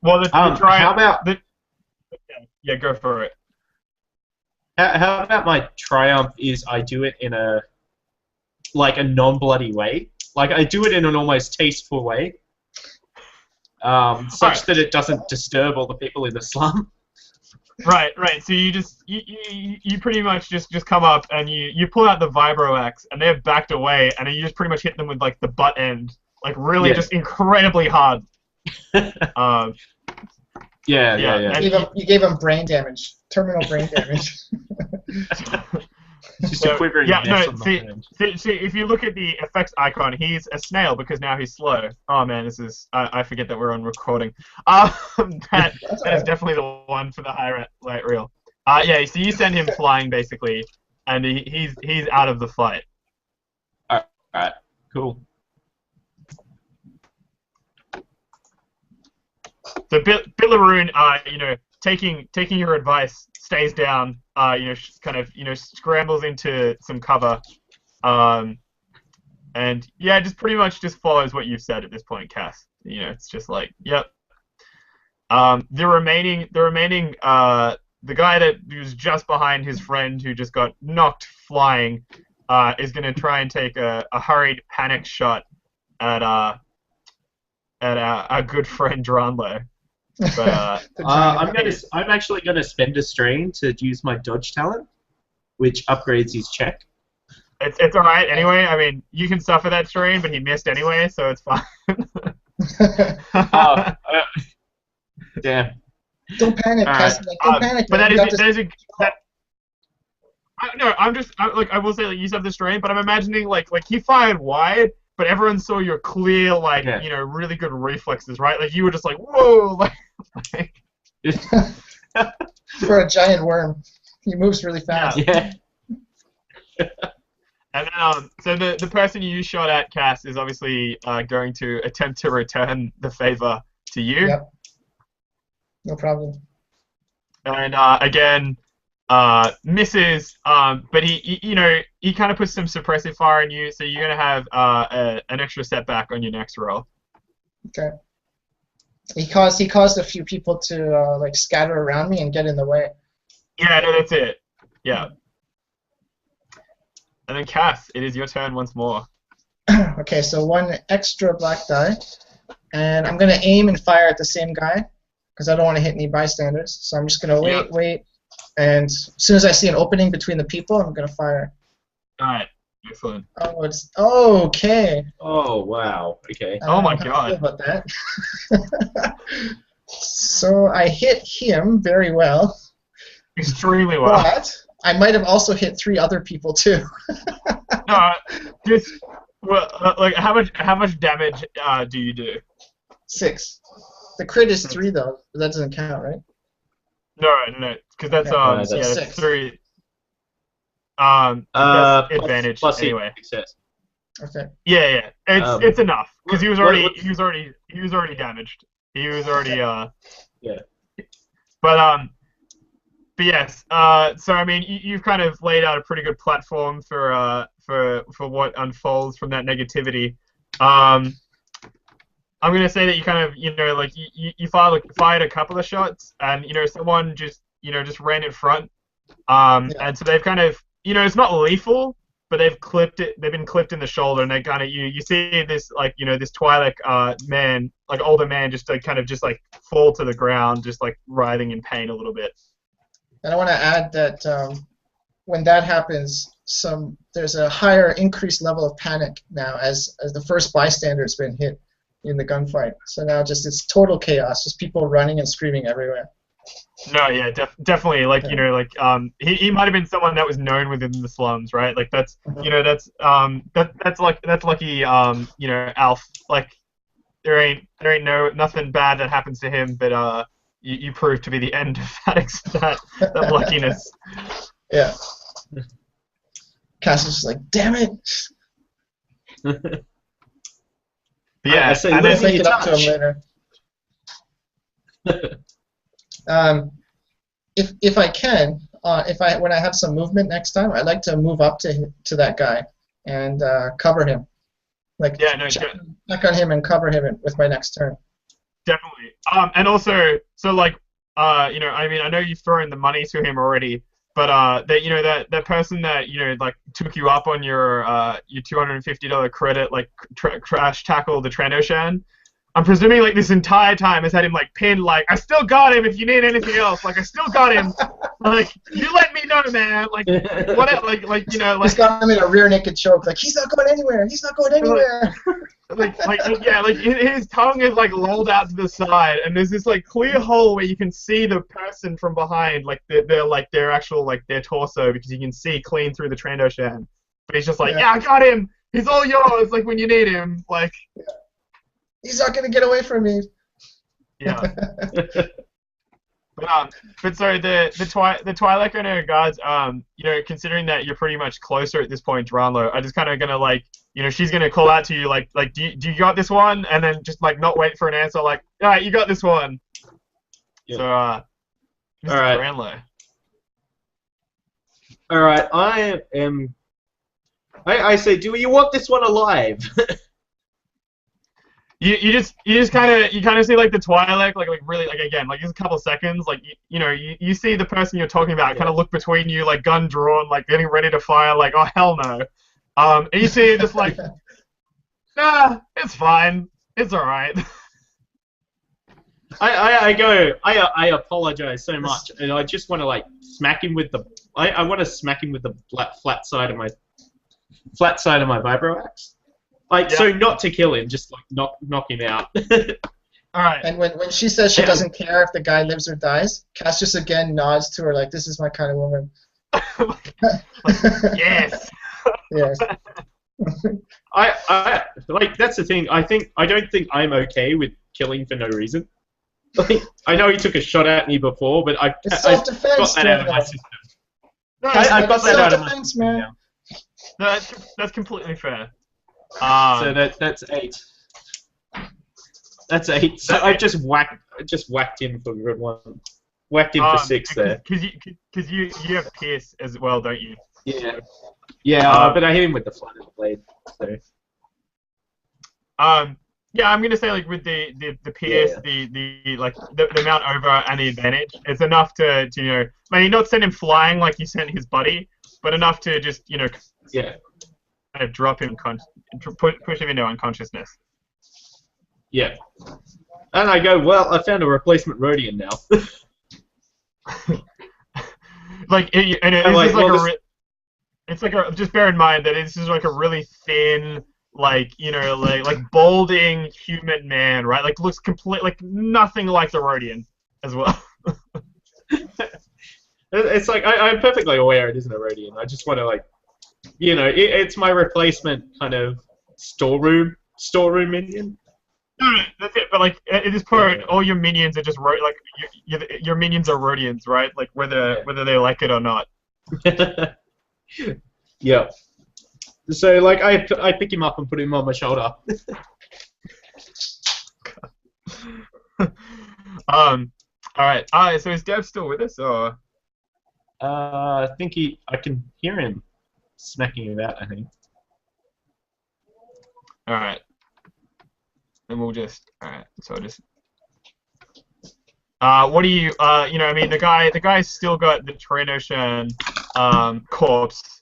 Well, the triumph. How about? Yeah, go for it. How about my triumph is I do it in a non-bloody way. Like, I do it in an almost tasteful way, such that it doesn't disturb all the people in the slum. Right. So you pretty much just come up and you pull out the vibro axe and they're backed away and you just pretty much hit them with like the butt end, like really just incredibly hard. Yeah. You gave him brain damage, terminal brain damage. Just a quivering mess on the hand. See, if you look at the effects icon, he's a snail because now he's slow. Oh man, this is I forget that we're on recording. That is definitely the one for the highlight reel. Yeah, so you send him flying basically, and he's out of the fight. Alright, cool. So Bit Larun, taking your advice, stays down. Scrambles into some cover, and yeah, just pretty much just follows what you've said at this point, Cass. It's just like, yep. The guy that was just behind his friend who just got knocked flying, is gonna try and take a hurried panic shot at our good friend Dranlo. But I'm actually gonna spend a strain to use my dodge talent, which upgrades his check. It's all right anyway. I mean, you can suffer that strain, but he missed anyway, so it's fine. Damn. Don't panic, Cass. Don't panic. But I will say, like, you have the strain, but I'm imagining like he fired wide, but everyone saw your clear, like, really good reflexes, right? Like, you were just like, whoa, like for a giant worm, he moves really fast. Yeah. And then, so the person you shot at, Cass, is obviously going to attempt to return the favor to you. Yep. No problem. And again, misses, but he kind of puts some suppressive fire on you, so you're gonna have an extra setback on your next roll. Okay. He caused a few people to like scatter around me and get in the way. Yeah, no, that's it. Yeah. And then Cass, it is your turn once more. Okay, so one extra black die, and I'm gonna aim and fire at the same guy because I don't want to hit any bystanders. So I'm just gonna wait, and as soon as I see an opening between the people, I'm gonna fire. All right, excellent. Oh, it's okay. Oh wow. Okay. Oh my God. About that. So I hit him very well. Extremely well. But I might have also hit 3 other people too. No, like how much damage do you do? 6. The crit is 3 though. That doesn't count, right? No, because that's that's 3. That's advantage plus anyway. Success. Okay. Yeah. It's enough because he was already damaged. He was already Yeah. But yes. So I mean, you've kind of laid out a pretty good platform for what unfolds from that negativity. I'm gonna say that you kind of you fired a couple of shots, and someone just ran in front, and so they've kind of it's not lethal, but they've been clipped in the shoulder, and they kind of you see this this Twi'lek man, like older man, just like kind of just like fall to the ground, just like writhing in pain a little bit. And I want to add that when that happens, there's a higher increased level of panic now as the first bystander's been hit in the gunfight. So now it's total chaos, just people running and screaming everywhere. No, yeah, definitely. Like he might have been someone that was known within the slums, right? Like that's that's lucky. Alf. Like there ain't nothing bad that happens to him, but you prove to be the end of that luckiness. Yeah. Cass is just like, damn it. Yeah, I say, and then make it up to him later. If I can, when I have some movement next time, I'd like to move up to that guy and cover him. Check on him and cover him with my next turn. Definitely. And also, so I mean, I know you've thrown the money to him already, that that person that like took you up on your $250 credit, like crash tackle the Trandoshan. I'm presuming like this entire time has had him like pinned, like I still got him if you need anything else, like I still got him, like you let me know, man, like what, like he's got him in a rear naked choke, like he's not going anywhere, he's not going anywhere. Like his tongue is like lolled out to the side, and there's this like clear hole where you can see the person from behind, like their actual like their torso, because you can see clean through the Trandoshan. But he's just like, yeah, I got him. He's all yours. Like when you need him, like. Yeah. He's not gonna get away from me. Yeah. But sorry, the Twi'lek and her guards, considering that you're pretty much closer at this point, Dranlo, are just kind of gonna like, she's gonna call out to you like, do you got this one? And then just like not wait for an answer, like, all right, you got this one. Yeah. So, all right, Dranlo. All right, I say, do you want this one alive? You just kind of see like the Twi'lek like really like again like just a couple of seconds like you see the person you're talking about kind of look between you like gun drawn like getting ready to fire like oh hell no, and you see it just like nah, it's fine, it's all right. I apologize so much, and I just want to like smack him with the I want to smack him with the flat side of my vibro axe. Like, so not to kill him, just like knock him out. Alright. And when she says she doesn't care if the guy lives or dies, Cass just again nods to her like, this is my kind of woman. Yes. Yes. I like, that's the thing. I don't think I'm okay with killing for no reason. Like, I know he took a shot at me before, but I've got that out of my system. No, I've got that out of my system, man. No, that's completely fair. So that's 8. That's 8. So I just whacked him for a good one. Whacked him for 6 there. Because you have Pierce as well, don't you? Yeah. Yeah, but I hit him with the flatted blade. So. Yeah, I'm gonna say like with the Pierce, the mount over and the advantage, it's enough to maybe not send him flying like you sent his buddy, but enough to just kind of drop him, push him into unconsciousness. Yeah. And I go, well, I found a replacement Rhodian now. Just bear in mind that this is like a really thin, like balding human man, right? Like looks like nothing like the Rhodian as well. It's like I'm perfectly aware it isn't a Rhodian. I just want to it's my replacement kind of storeroom minion. No, that's it. But like at this point, all your minions are just your minions are Rhodians, right? Like whether they like it or not. Yeah. So like I pick him up and put him on my shoulder. All right. So is Dev still with us, or? I think I can hear him smacking about, I think. Alright. Then we'll just... Alright, so just... what do you... the guy's still got the Trandoshan corpse.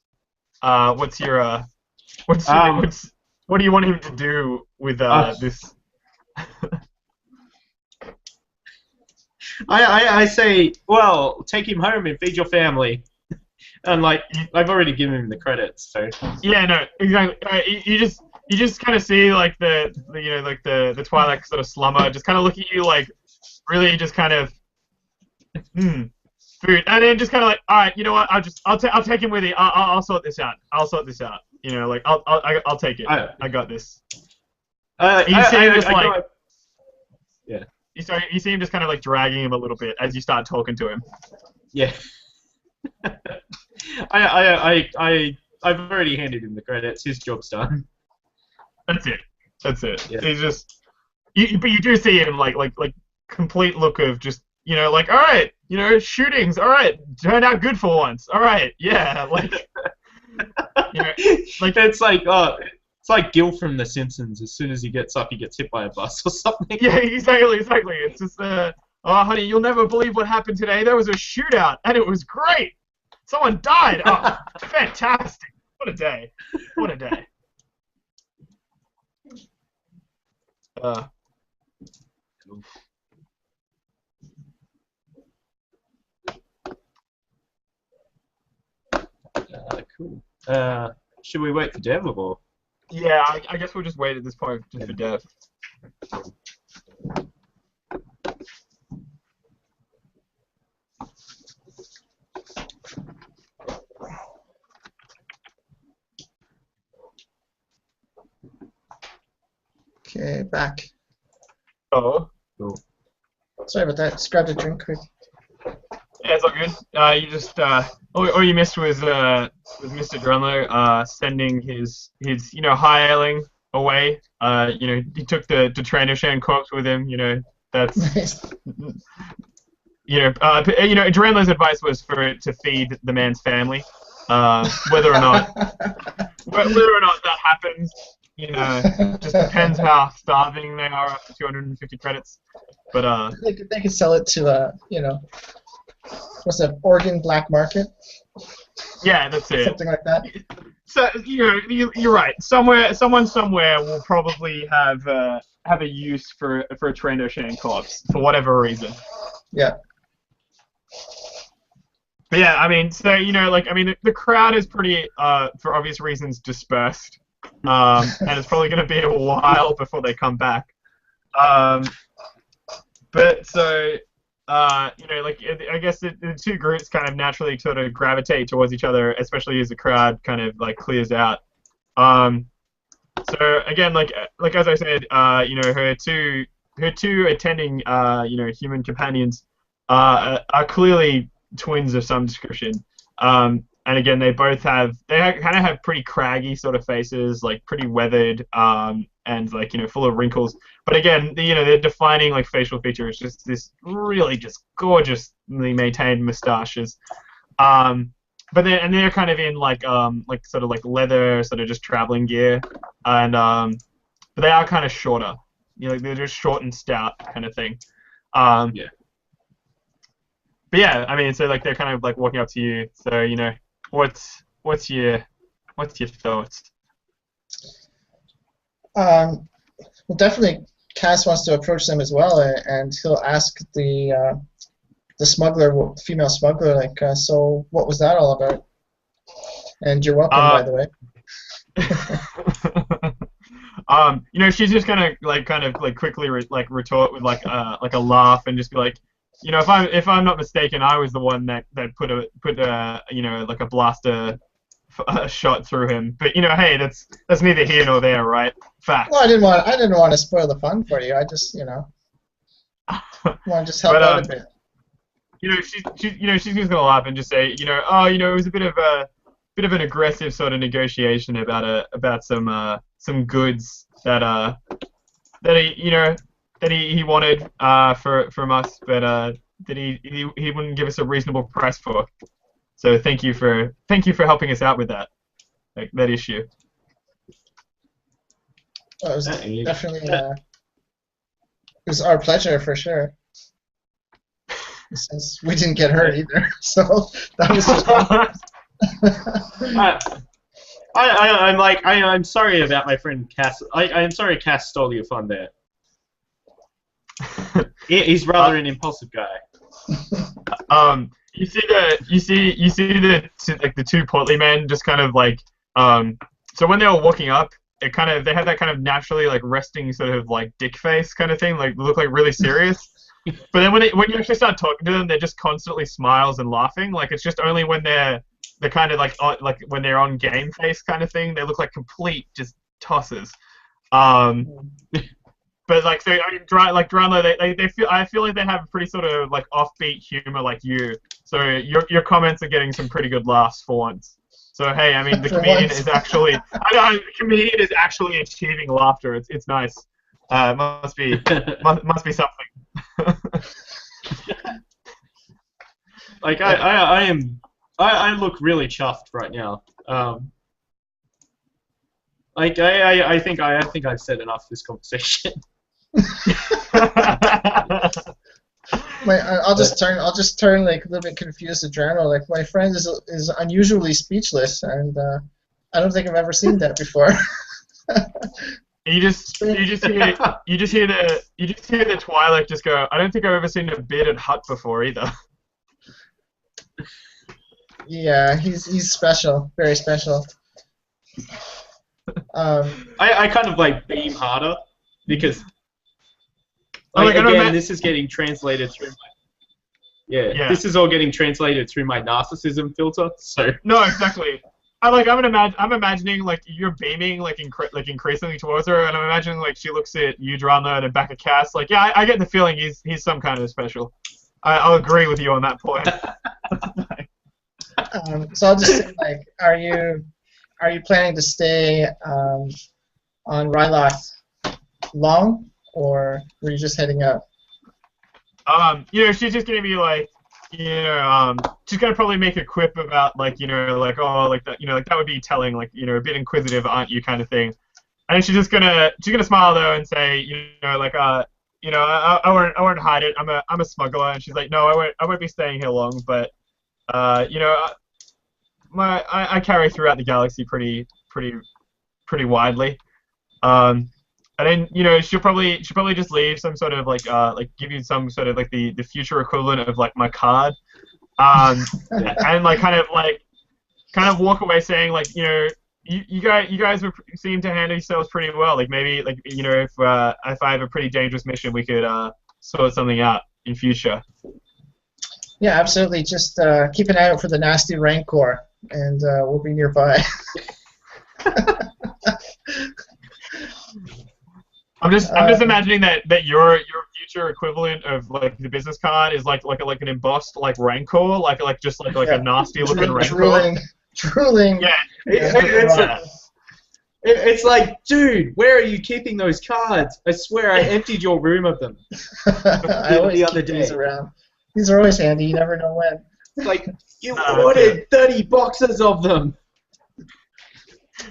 What do you want him to do with this? I say, well, take him home and feed your family. And like, I've already given him the credits, so. Yeah, no, exactly. You just kind of see like the Twi'lek sort of slumber, just kind of look at you like, really just kind of, food, and then just kind of like, all right, you know what? I'll take him with you. I'll sort this out. I'll sort this out. I'll take it. I got this. You see him just like, yeah. You see him just kind of like dragging him a little bit as you start talking to him. Yeah. I've already handed him the credits. His job's done. That's it. Yeah. He's just, but you do see him like complete look of just like, all right, shootings, all right, turned out good for once, all right, yeah, like it's like it's like Gil from The Simpsons. As soon as he gets up, he gets hit by a bus or something. Yeah, exactly. It's just oh honey, you'll never believe what happened today. There was a shootout and it was great. Someone died! Oh, fantastic! What a day. What a day. Cool. Should we wait for Dev or? Yeah, I guess we'll just wait at this point just for Dev. Okay, back. Oh. Cool. Sorry about that. Just grabbed a drink quick. Yeah, it's all good. You just all you missed was Mr. Dranlo sending his high-ailing away. He took the Trainershan corpse with him. That's Nice. Dranlo's advice was for it to feed the man's family. Whether or not that happens, just depends how starving they are after 250 credits. But they could sell it to what's that, Oregon black market? Yeah, that's it. Something like that. So you're right. Someone somewhere will probably have a use for a Trainershan corpse for whatever reason. Yeah. But yeah, I mean, so the crowd is pretty, for obvious reasons, dispersed, and it's probably going to be a while before they come back. But so, I guess the two groups kind of naturally sort of gravitate towards each other, especially as the crowd kind of clears out. So again, as I said, her two attending, human companions, are clearly twins of some description. And again, they kind of have pretty craggy sort of faces, pretty weathered, and full of wrinkles. But again, their defining facial feature is just this really just gorgeously maintained mustaches. But they're kind of in sort of leather, sort of just traveling gear, and but they are kind of shorter. They're just short and stout kind of thing. Yeah. But yeah, I mean, so they're kind of walking up to you. So what's your thoughts? Well, definitely, Cass wants to approach them as well, and he'll ask the female smuggler, so what was that all about? And you're welcome, by the way. She's just gonna quickly retort with a laugh and just be like, if I'm not mistaken, I was the one that put a blaster shot through him. But hey, that's neither here nor there, right? Fact. Well, I didn't want to spoil the fun for you. I just want to just help out a bit. She's just gonna laugh and just say, it was a bit of an aggressive sort of negotiation about some goods that he wanted from us, but that he wouldn't give us a reasonable price for. So thank you for helping us out with that issue. Well, it was definitely it was our pleasure for sure. Since we didn't get hurt either, so that was just I'm sorry about my friend Cass. I'm sorry Cass stole your fun there. He's rather an impulsive guy. You see the two portly men just kind of so when they were walking up, they had that kind of naturally resting sort of dick face kind of thing, look really serious. But then when you actually start talking to them, they're just constantly smiles and laughing. It's just only when they're kind of when they're on game face kind of thing, they look like complete just tosses. But so I mean, Dranlo, I feel like they have a pretty sort of offbeat humor like you. So your comments are getting some pretty good laughs for once. So hey, I mean the comedian is actually achieving laughter. It's nice. Must be something. I look really chuffed right now. I think I've said enough this conversation. I'll just turn like a little bit confused to Dranlo. Like my friend is unusually speechless, and I don't think I've ever seen that before. You just hear the Twi'lek just go. I don't think I've ever seen a Bit at Hutt before either. Yeah, he's special, very special. I kind of like beam harder because again, this is getting translated through my this is all getting translated through my narcissism filter. So no, exactly. I'm imagining like you're beaming like increasingly towards her, and I'm imagining like she looks at you, Dranlo, and back at Cass. Like, yeah, I get the feeling he's some kind of special. I'll agree with you on that point. So I'll just say, like, are you planning to stay on Ryloth long, or were you just heading out? She's just gonna be like, she's gonna probably make a quip about like, like, oh, like that, like that would be telling, like, a bit inquisitive, aren't you, kind of thing. And she's gonna smile though and say, like, I won't hide it. I'm a smuggler. And she's like, no, I won't be staying here long, but I carry throughout the galaxy pretty widely. And then she'll probably just leave some sort of like give you some sort of like the future equivalent of like my card, and like kind of walk away saying like you guys seem to handle yourselves pretty well. Like maybe like if I have a pretty dangerous mission, we could sort something out in future. Yeah, absolutely. Just keep an eye out for the Nasty Rancor, and we'll be nearby. I'm just imagining that your future equivalent of like the business card is like an embossed like Rancor, like a nasty looking Rancor. Drooling. Yeah. It's like, dude, where are you keeping those cards? I swear I emptied your room of them. I always keep these around. These are always handy. You never know when. It's like you ordered 30 boxes of them.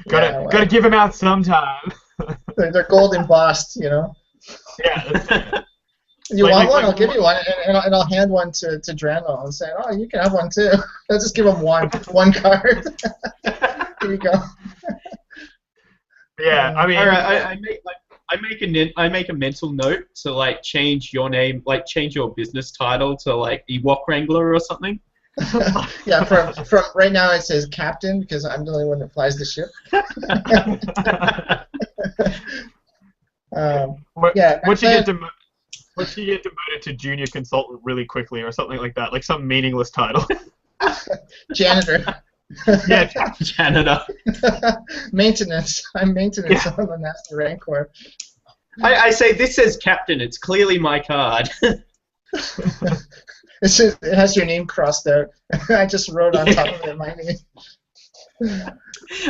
Gotta give them out sometime. They're gold embossed, Yeah. You want one? I'll give you one, and I'll hand one to Dranlo and say, oh, you can have one too. I'll just give him one card. Here you go. Yeah, I mean, I make a mental note to like change your name, like change your business title to like Ewok Wrangler or something. Yeah, from right now it says captain because I'm the only one that flies the ship. Once you get demoted to junior consultant really quickly or something like that, like some meaningless title. Janitor. Yeah, janitor. Maintenance. I'm maintenance on the Nasty Rancor. I say this says captain. It's clearly my card. It has your name crossed out. I just wrote on top of it my name.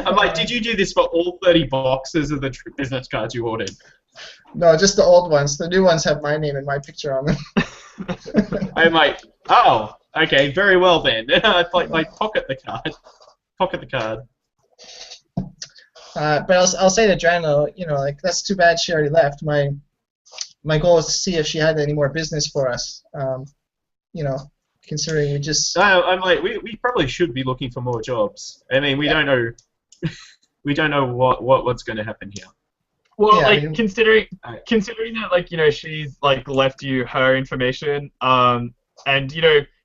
I'm like, did you do this for all 30 boxes of the business cards you ordered? No, just the old ones. The new ones have my name and my picture on them. I'm like, oh, okay, very well then. I like pocket the card. Pocket the card. But I'll say to Dranlo, like that's too bad she already left. My goal was to see if she had any more business for us. Considering we just. I'm like, we probably should be looking for more jobs. I mean, we don't know. We don't know what's going to happen here. Well, considering that, like, she's like left you her information, and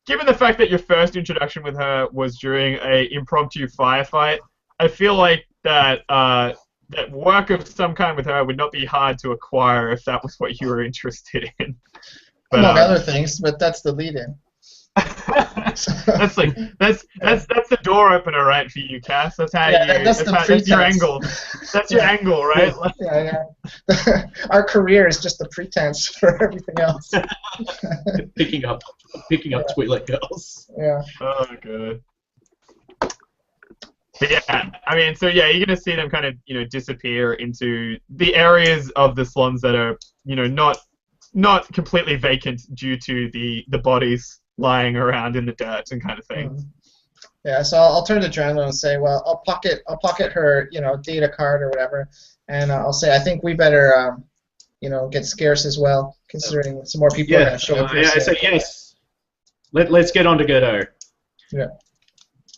given the fact that your first introduction with her was during a impromptu firefight, I feel like that that work of some kind with her would not be hard to acquire if that was what you were interested in. But, among other things, but that's the lead-in. that's the door opener, right, for you, Cass? That's how that's your angle. That's your angle, right? Yeah. Our career is just the pretense for everything else. picking up Twi'lek girls. Yeah. Oh, good. But yeah, I mean, so yeah, you're gonna see them kind of disappear into the areas of the slums that are not completely vacant due to the bodies lying around in the dirt and kind of thing. Yeah, so I'll turn to Dranlo and say, well, I'll pocket her, data card or whatever, and I'll say, I think we better get scarce as well, considering some more people are going to show up. I say yes. Let's get on to Godot. Yeah.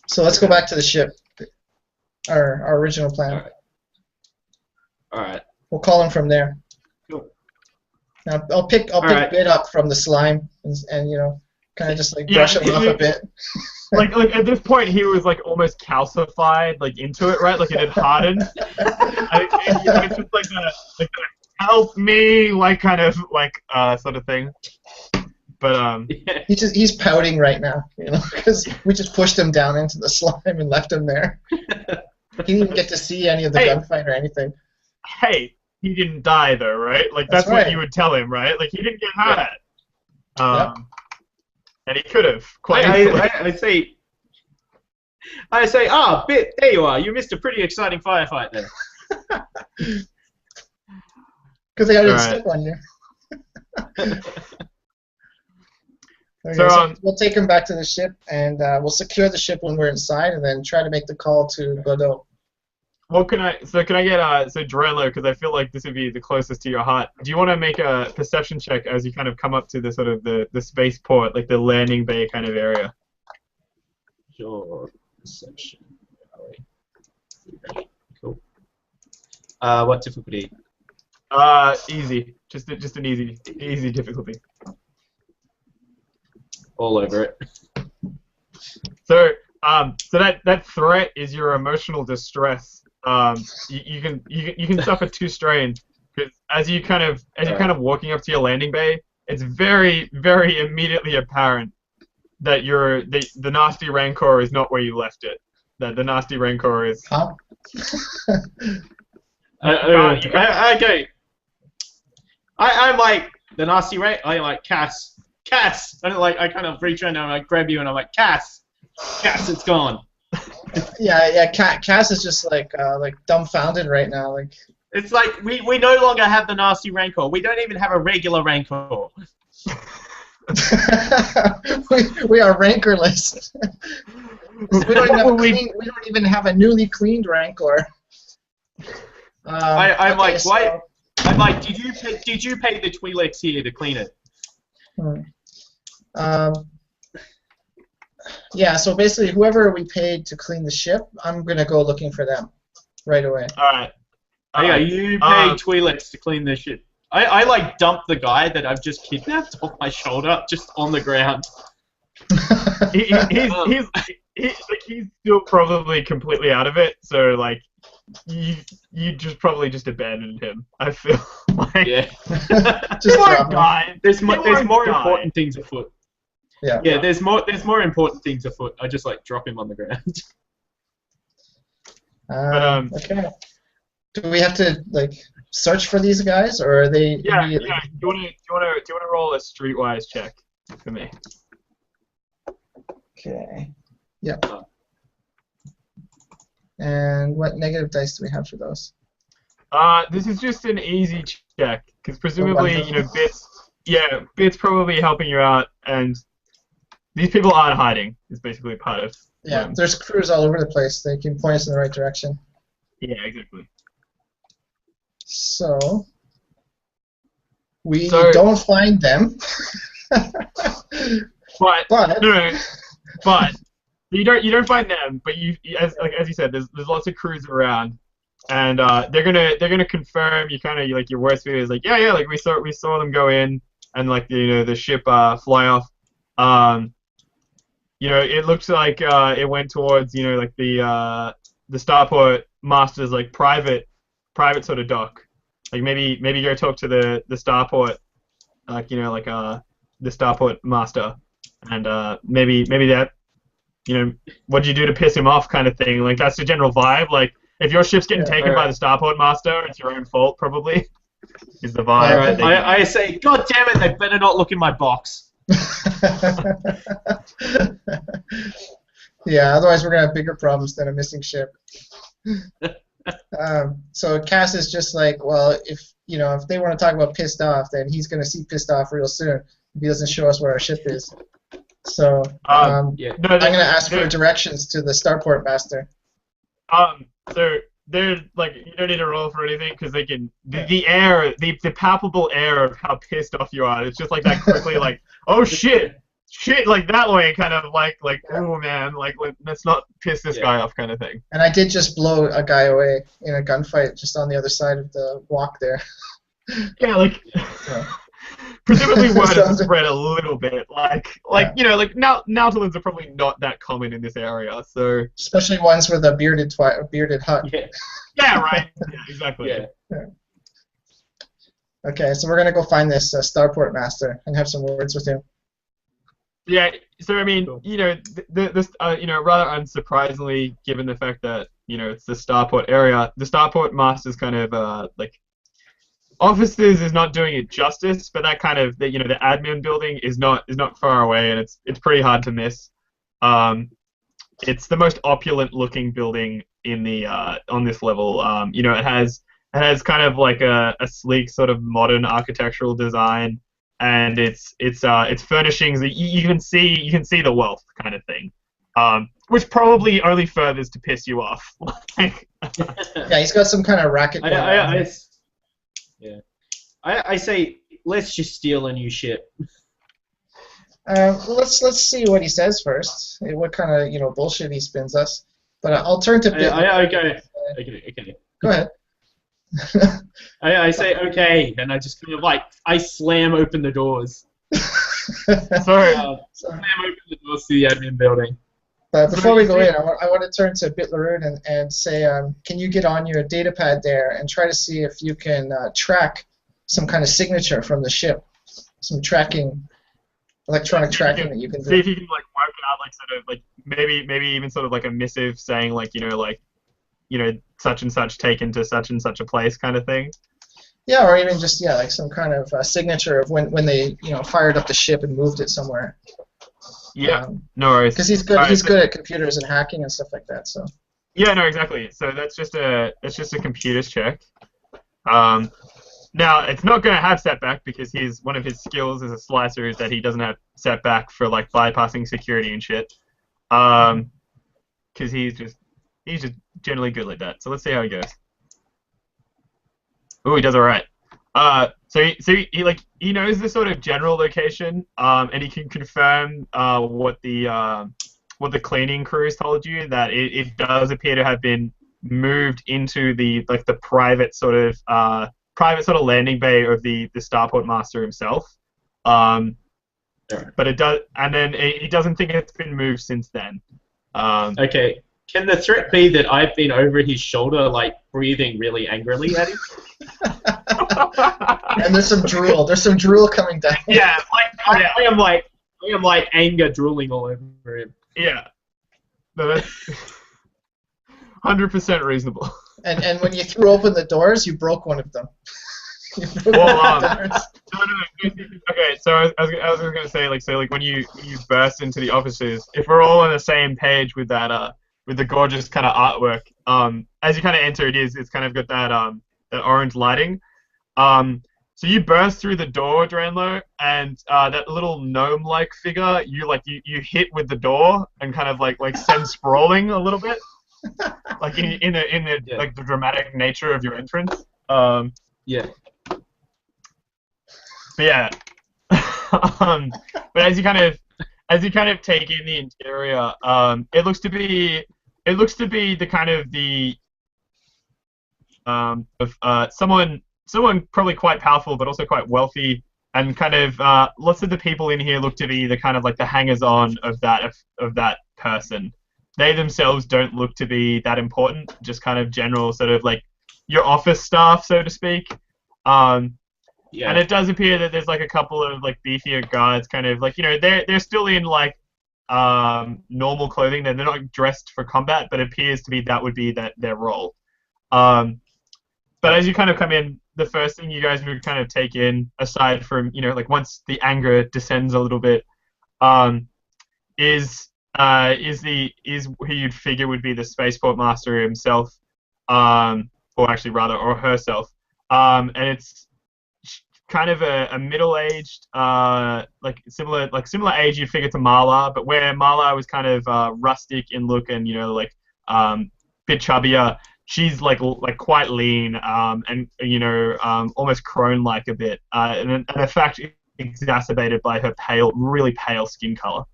So let's go back to the ship. Our original plan. All right. We'll call him from there. Cool. Now I'll pick Bit up from the slime and kind of just brush him off a bit. like at this point he was almost calcified into it, right? Like it had hardened. It's just like a help me sort of thing. But he's pouting right now, because we just pushed him down into the slime and left him there. He didn't even get to see any of the gunfight or anything. Hey, he didn't die though, right? That's right. What you would tell him, right? He didn't get hurt. Yep. And he could have. I say, Bit, there you are. You missed a pretty exciting firefight there. Because I didn't step on you. Okay, so we'll take him back to the ship, and we'll secure the ship when we're inside, and then try to make the call to Godot. Well, can I get Dranlo, because I feel like this would be the closest to your heart. Do you want to make a perception check as you kind of come up to the sort of the spaceport, the landing bay kind of area? Sure. Perception. Cool. What difficulty? Easy. Just an easy difficulty. All over it. So that threat is your emotional distress. You can suffer 2 strain, because as you kind of walking up to your landing bay, it's very, very immediately apparent that the Nasty Rancor is not where you left it. That the Nasty Rancor is. Huh? Okay. I'm like the Nasty Rancor. I like Cass. I kind of reach around and I grab you and I'm like, Cass, it's gone. Yeah. Cass is just dumbfounded right now. It's like we no longer have the Nasty Rancor. We don't even have a regular Rancor. we are rancorless. we don't even have a newly cleaned Rancor. I'm like, did you pay the Twi'leks here to clean it? Yeah, so basically whoever we paid to clean the ship, I'm going to go looking for them right away. Alright. Yeah, you paid Twi'leks to clean the ship. I dumped the guy that I've just kidnapped off my shoulder, just on the ground. He's still probably completely out of it, so you just probably just abandoned him. I feel like. Yeah. Just drop him. There's more important things afoot. Yeah. Yeah. There's more important things afoot. I just drop him on the ground. Okay. Do we have to search for these guys, or are they? Yeah. Do you want to roll a streetwise check for me? Okay. Yep. And what negative dice do we have for those? This is just an easy check, because presumably, Bit's probably helping you out, and these people aren't hiding. Is basically part of. Yeah, there's crews all over the place. They can point us in the right direction. Yeah, exactly. So we don't find them. But you don't find them. But as you said, there's lots of crews around, and they're gonna confirm you kind of your worst fear is we saw them go in and the ship fly off. It looks like it went towards the starport master's private sort of dock. Maybe go talk to the starport the starport master, and maybe that what'd you do to piss him off kind of thing. That's the general vibe. If your ship's getting taken by the starport master, it's your own fault probably. Is the vibe. I say, God damn it! They better not look in my box. Yeah, otherwise we're gonna have bigger problems than a missing ship. So Cass is just well, if they want to talk about pissed off, then he's gonna see pissed off real soon if he doesn't show us where our ship is. So I'm gonna ask for directions to the starport master. So they're like you don't need to roll for anything because they can the palpable air of how pissed off you are. It's just like that quickly like oh shit like that way kind of like oh man like let's not piss this guy off kind of thing. And I did just blow a guy away in a gunfight just on the other side of the walk there. Yeah, like. Presumably word has spread a little bit, you know, like Nautilins are probably not that common in this area, so especially ones with a bearded Hutt. Yeah, right. Yeah, exactly. Yeah. Okay, so we're gonna go find this Starport Master and have some words with him. Yeah, so I mean, you know, this you know, rather unsurprisingly, given the fact that you know it's the Starport area, the Starport Master's kind of like. Offices is not doing it justice, but that kind of you know the admin building is not far away, and it's pretty hard to miss. It's the most opulent looking building in the on this level. You know it has kind of like a sleek sort of modern architectural design, and it's furnishings that you can see the wealth kind of thing. Which probably only furthers to piss you off. Yeah, he's got some kind of racket going on. Yeah, I say let's just steal a new ship. Let's see what he says first. What kind of bullshit he spins us. But I'll turn to Bit. Okay. Go ahead. I say okay, and I just kind of like I slam open the doors. Sorry. Slam open the doors to the admin building. But before we go in, I want to turn to Bit Larun and say, can you get on your data pad there and try to see if you can track some kind of signature from the ship, some electronic tracking that you can do. See if you can like work it out, like sort of like maybe even sort of like a missive saying like such and such taken to such and such a place kind of thing. Yeah, or even just like some kind of signature of when they fired up the ship and moved it somewhere. Yeah, no worries. Because he's good. He's good at computers and hacking and stuff like that. So. Yeah, no, exactly. So that's just a computers check. Now it's not going to have setback because one of his skills as a slicer is that he doesn't have setback for like bypassing security and shit. Because he's just generally good like that. So let's see how he goes. Oh, he does all right. So he knows the sort of general location, and he can confirm what the cleaning crew has told you, that it does appear to have been moved into the private sort of landing bay of the Starport Master himself. But it does, and then he doesn't think it's been moved since then. Okay. Can the threat be that I've been over his shoulder, like breathing really angrily at him? And there's some drool. There's some drool coming down. Yeah, I am like anger drooling all over him. Yeah. No, that's 100% reasonable. And when you threw open the doors, you broke one of them. Okay, so I was going to say, like when you burst into the offices, if we're all on the same page with that, with the gorgeous kind of artwork, as you kind of enter, it's kind of got that orange lighting. So you burst through the door, Dranlo, and that little gnome-like figure, you hit with the door and kind of like send sprawling a little bit, like in the like the dramatic nature of your entrance. Yeah. But yeah, but as you kind of take in the interior, it looks to be the kind of someone probably quite powerful, but also quite wealthy, and kind of lots of the people in here look to be the kind of like the hangers-on of that person. They themselves don't look to be that important, just kind of general sort of like your office staff, so to speak. Yeah. And it does appear that there's like a couple of like beefier guards, kind of like they're still in like normal clothing. They're not dressed for combat, but it appears to be that would be their role. But as you kind of come in, the first thing you guys would kind of take in, aside from like once the anger descends a little bit, is who you'd figure would be the Spaceport Master himself, or actually rather, or herself, and it's kind of a middle-aged, like similar age you'd figure to Marla, but where Marla was kind of rustic in look and bit chubbier, she's like quite lean, and almost crone-like a bit, and an effect exacerbated by her really pale skin color.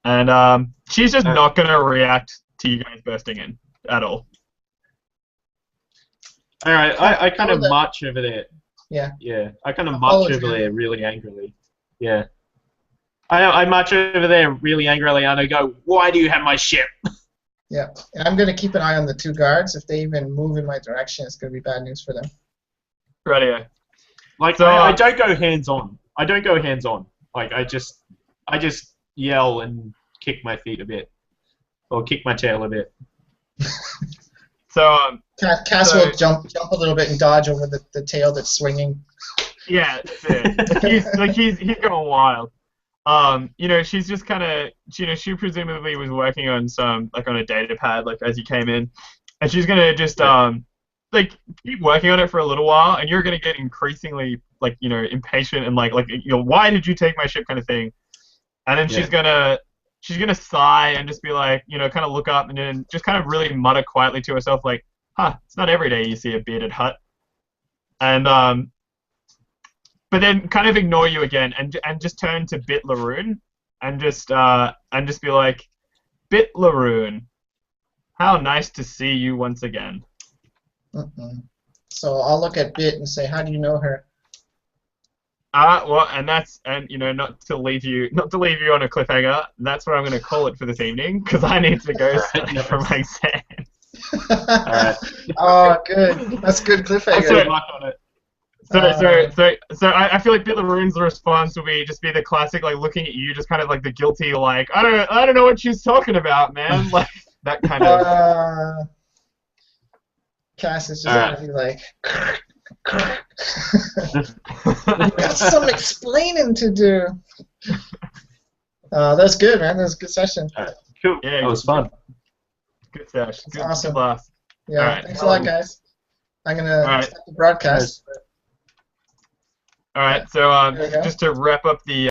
And she's just not gonna react to you guys bursting in at all. All right, I kind of march over there. Yeah. Yeah, I kind of march over there really angrily. Yeah. I march over there really angrily and I go, "Why do you have my ship?" Yeah, and I'm gonna keep an eye on the 2 guards. If they even move in my direction, it's gonna be bad news for them. Radio. Like, so, I don't go hands on. I don't go hands on. Like, I just yell and kick my feet a bit, or kick my tail a bit. So Cass will jump a little bit and dodge over the tail that's swinging. Yeah, he's going wild. She's just kind of, she presumably was working on some, like, on a data pad, like, as you came in, and she's gonna just keep working on it for a little while, and you're gonna get increasingly, like, impatient and like why did you take my ship kind of thing, and then she's gonna sigh and just be like, kind of look up and then just kind of really mutter quietly to herself, like, it's not every day you see a bearded Hutt, and but then kind of ignore you again and just turn to Bit Larun and just be like, Bit Larun, how nice to see you once again. So I'll look at Bit and say, how do you know her? Well, and not to leave you on a cliffhanger, that's what I'm going to call it for this evening, because I need to go study for my exams. Alright. Oh, good. That's good cliffhanger. Good luck on it. So I feel like Bit Larun's response will be the classic, like, looking at you, just kind of like the guilty, like, I don't know what she's talking about, man. Like, that kind of. Cass is just gonna be like, we've got some explaining to do. That's good, man. That was a good session. All right. Cool. Yeah, that was fun. Good session. Good awesome. class. Yeah. All right. Thanks a lot, guys. I'm gonna start the broadcast. All right. So There we go. just to wrap up the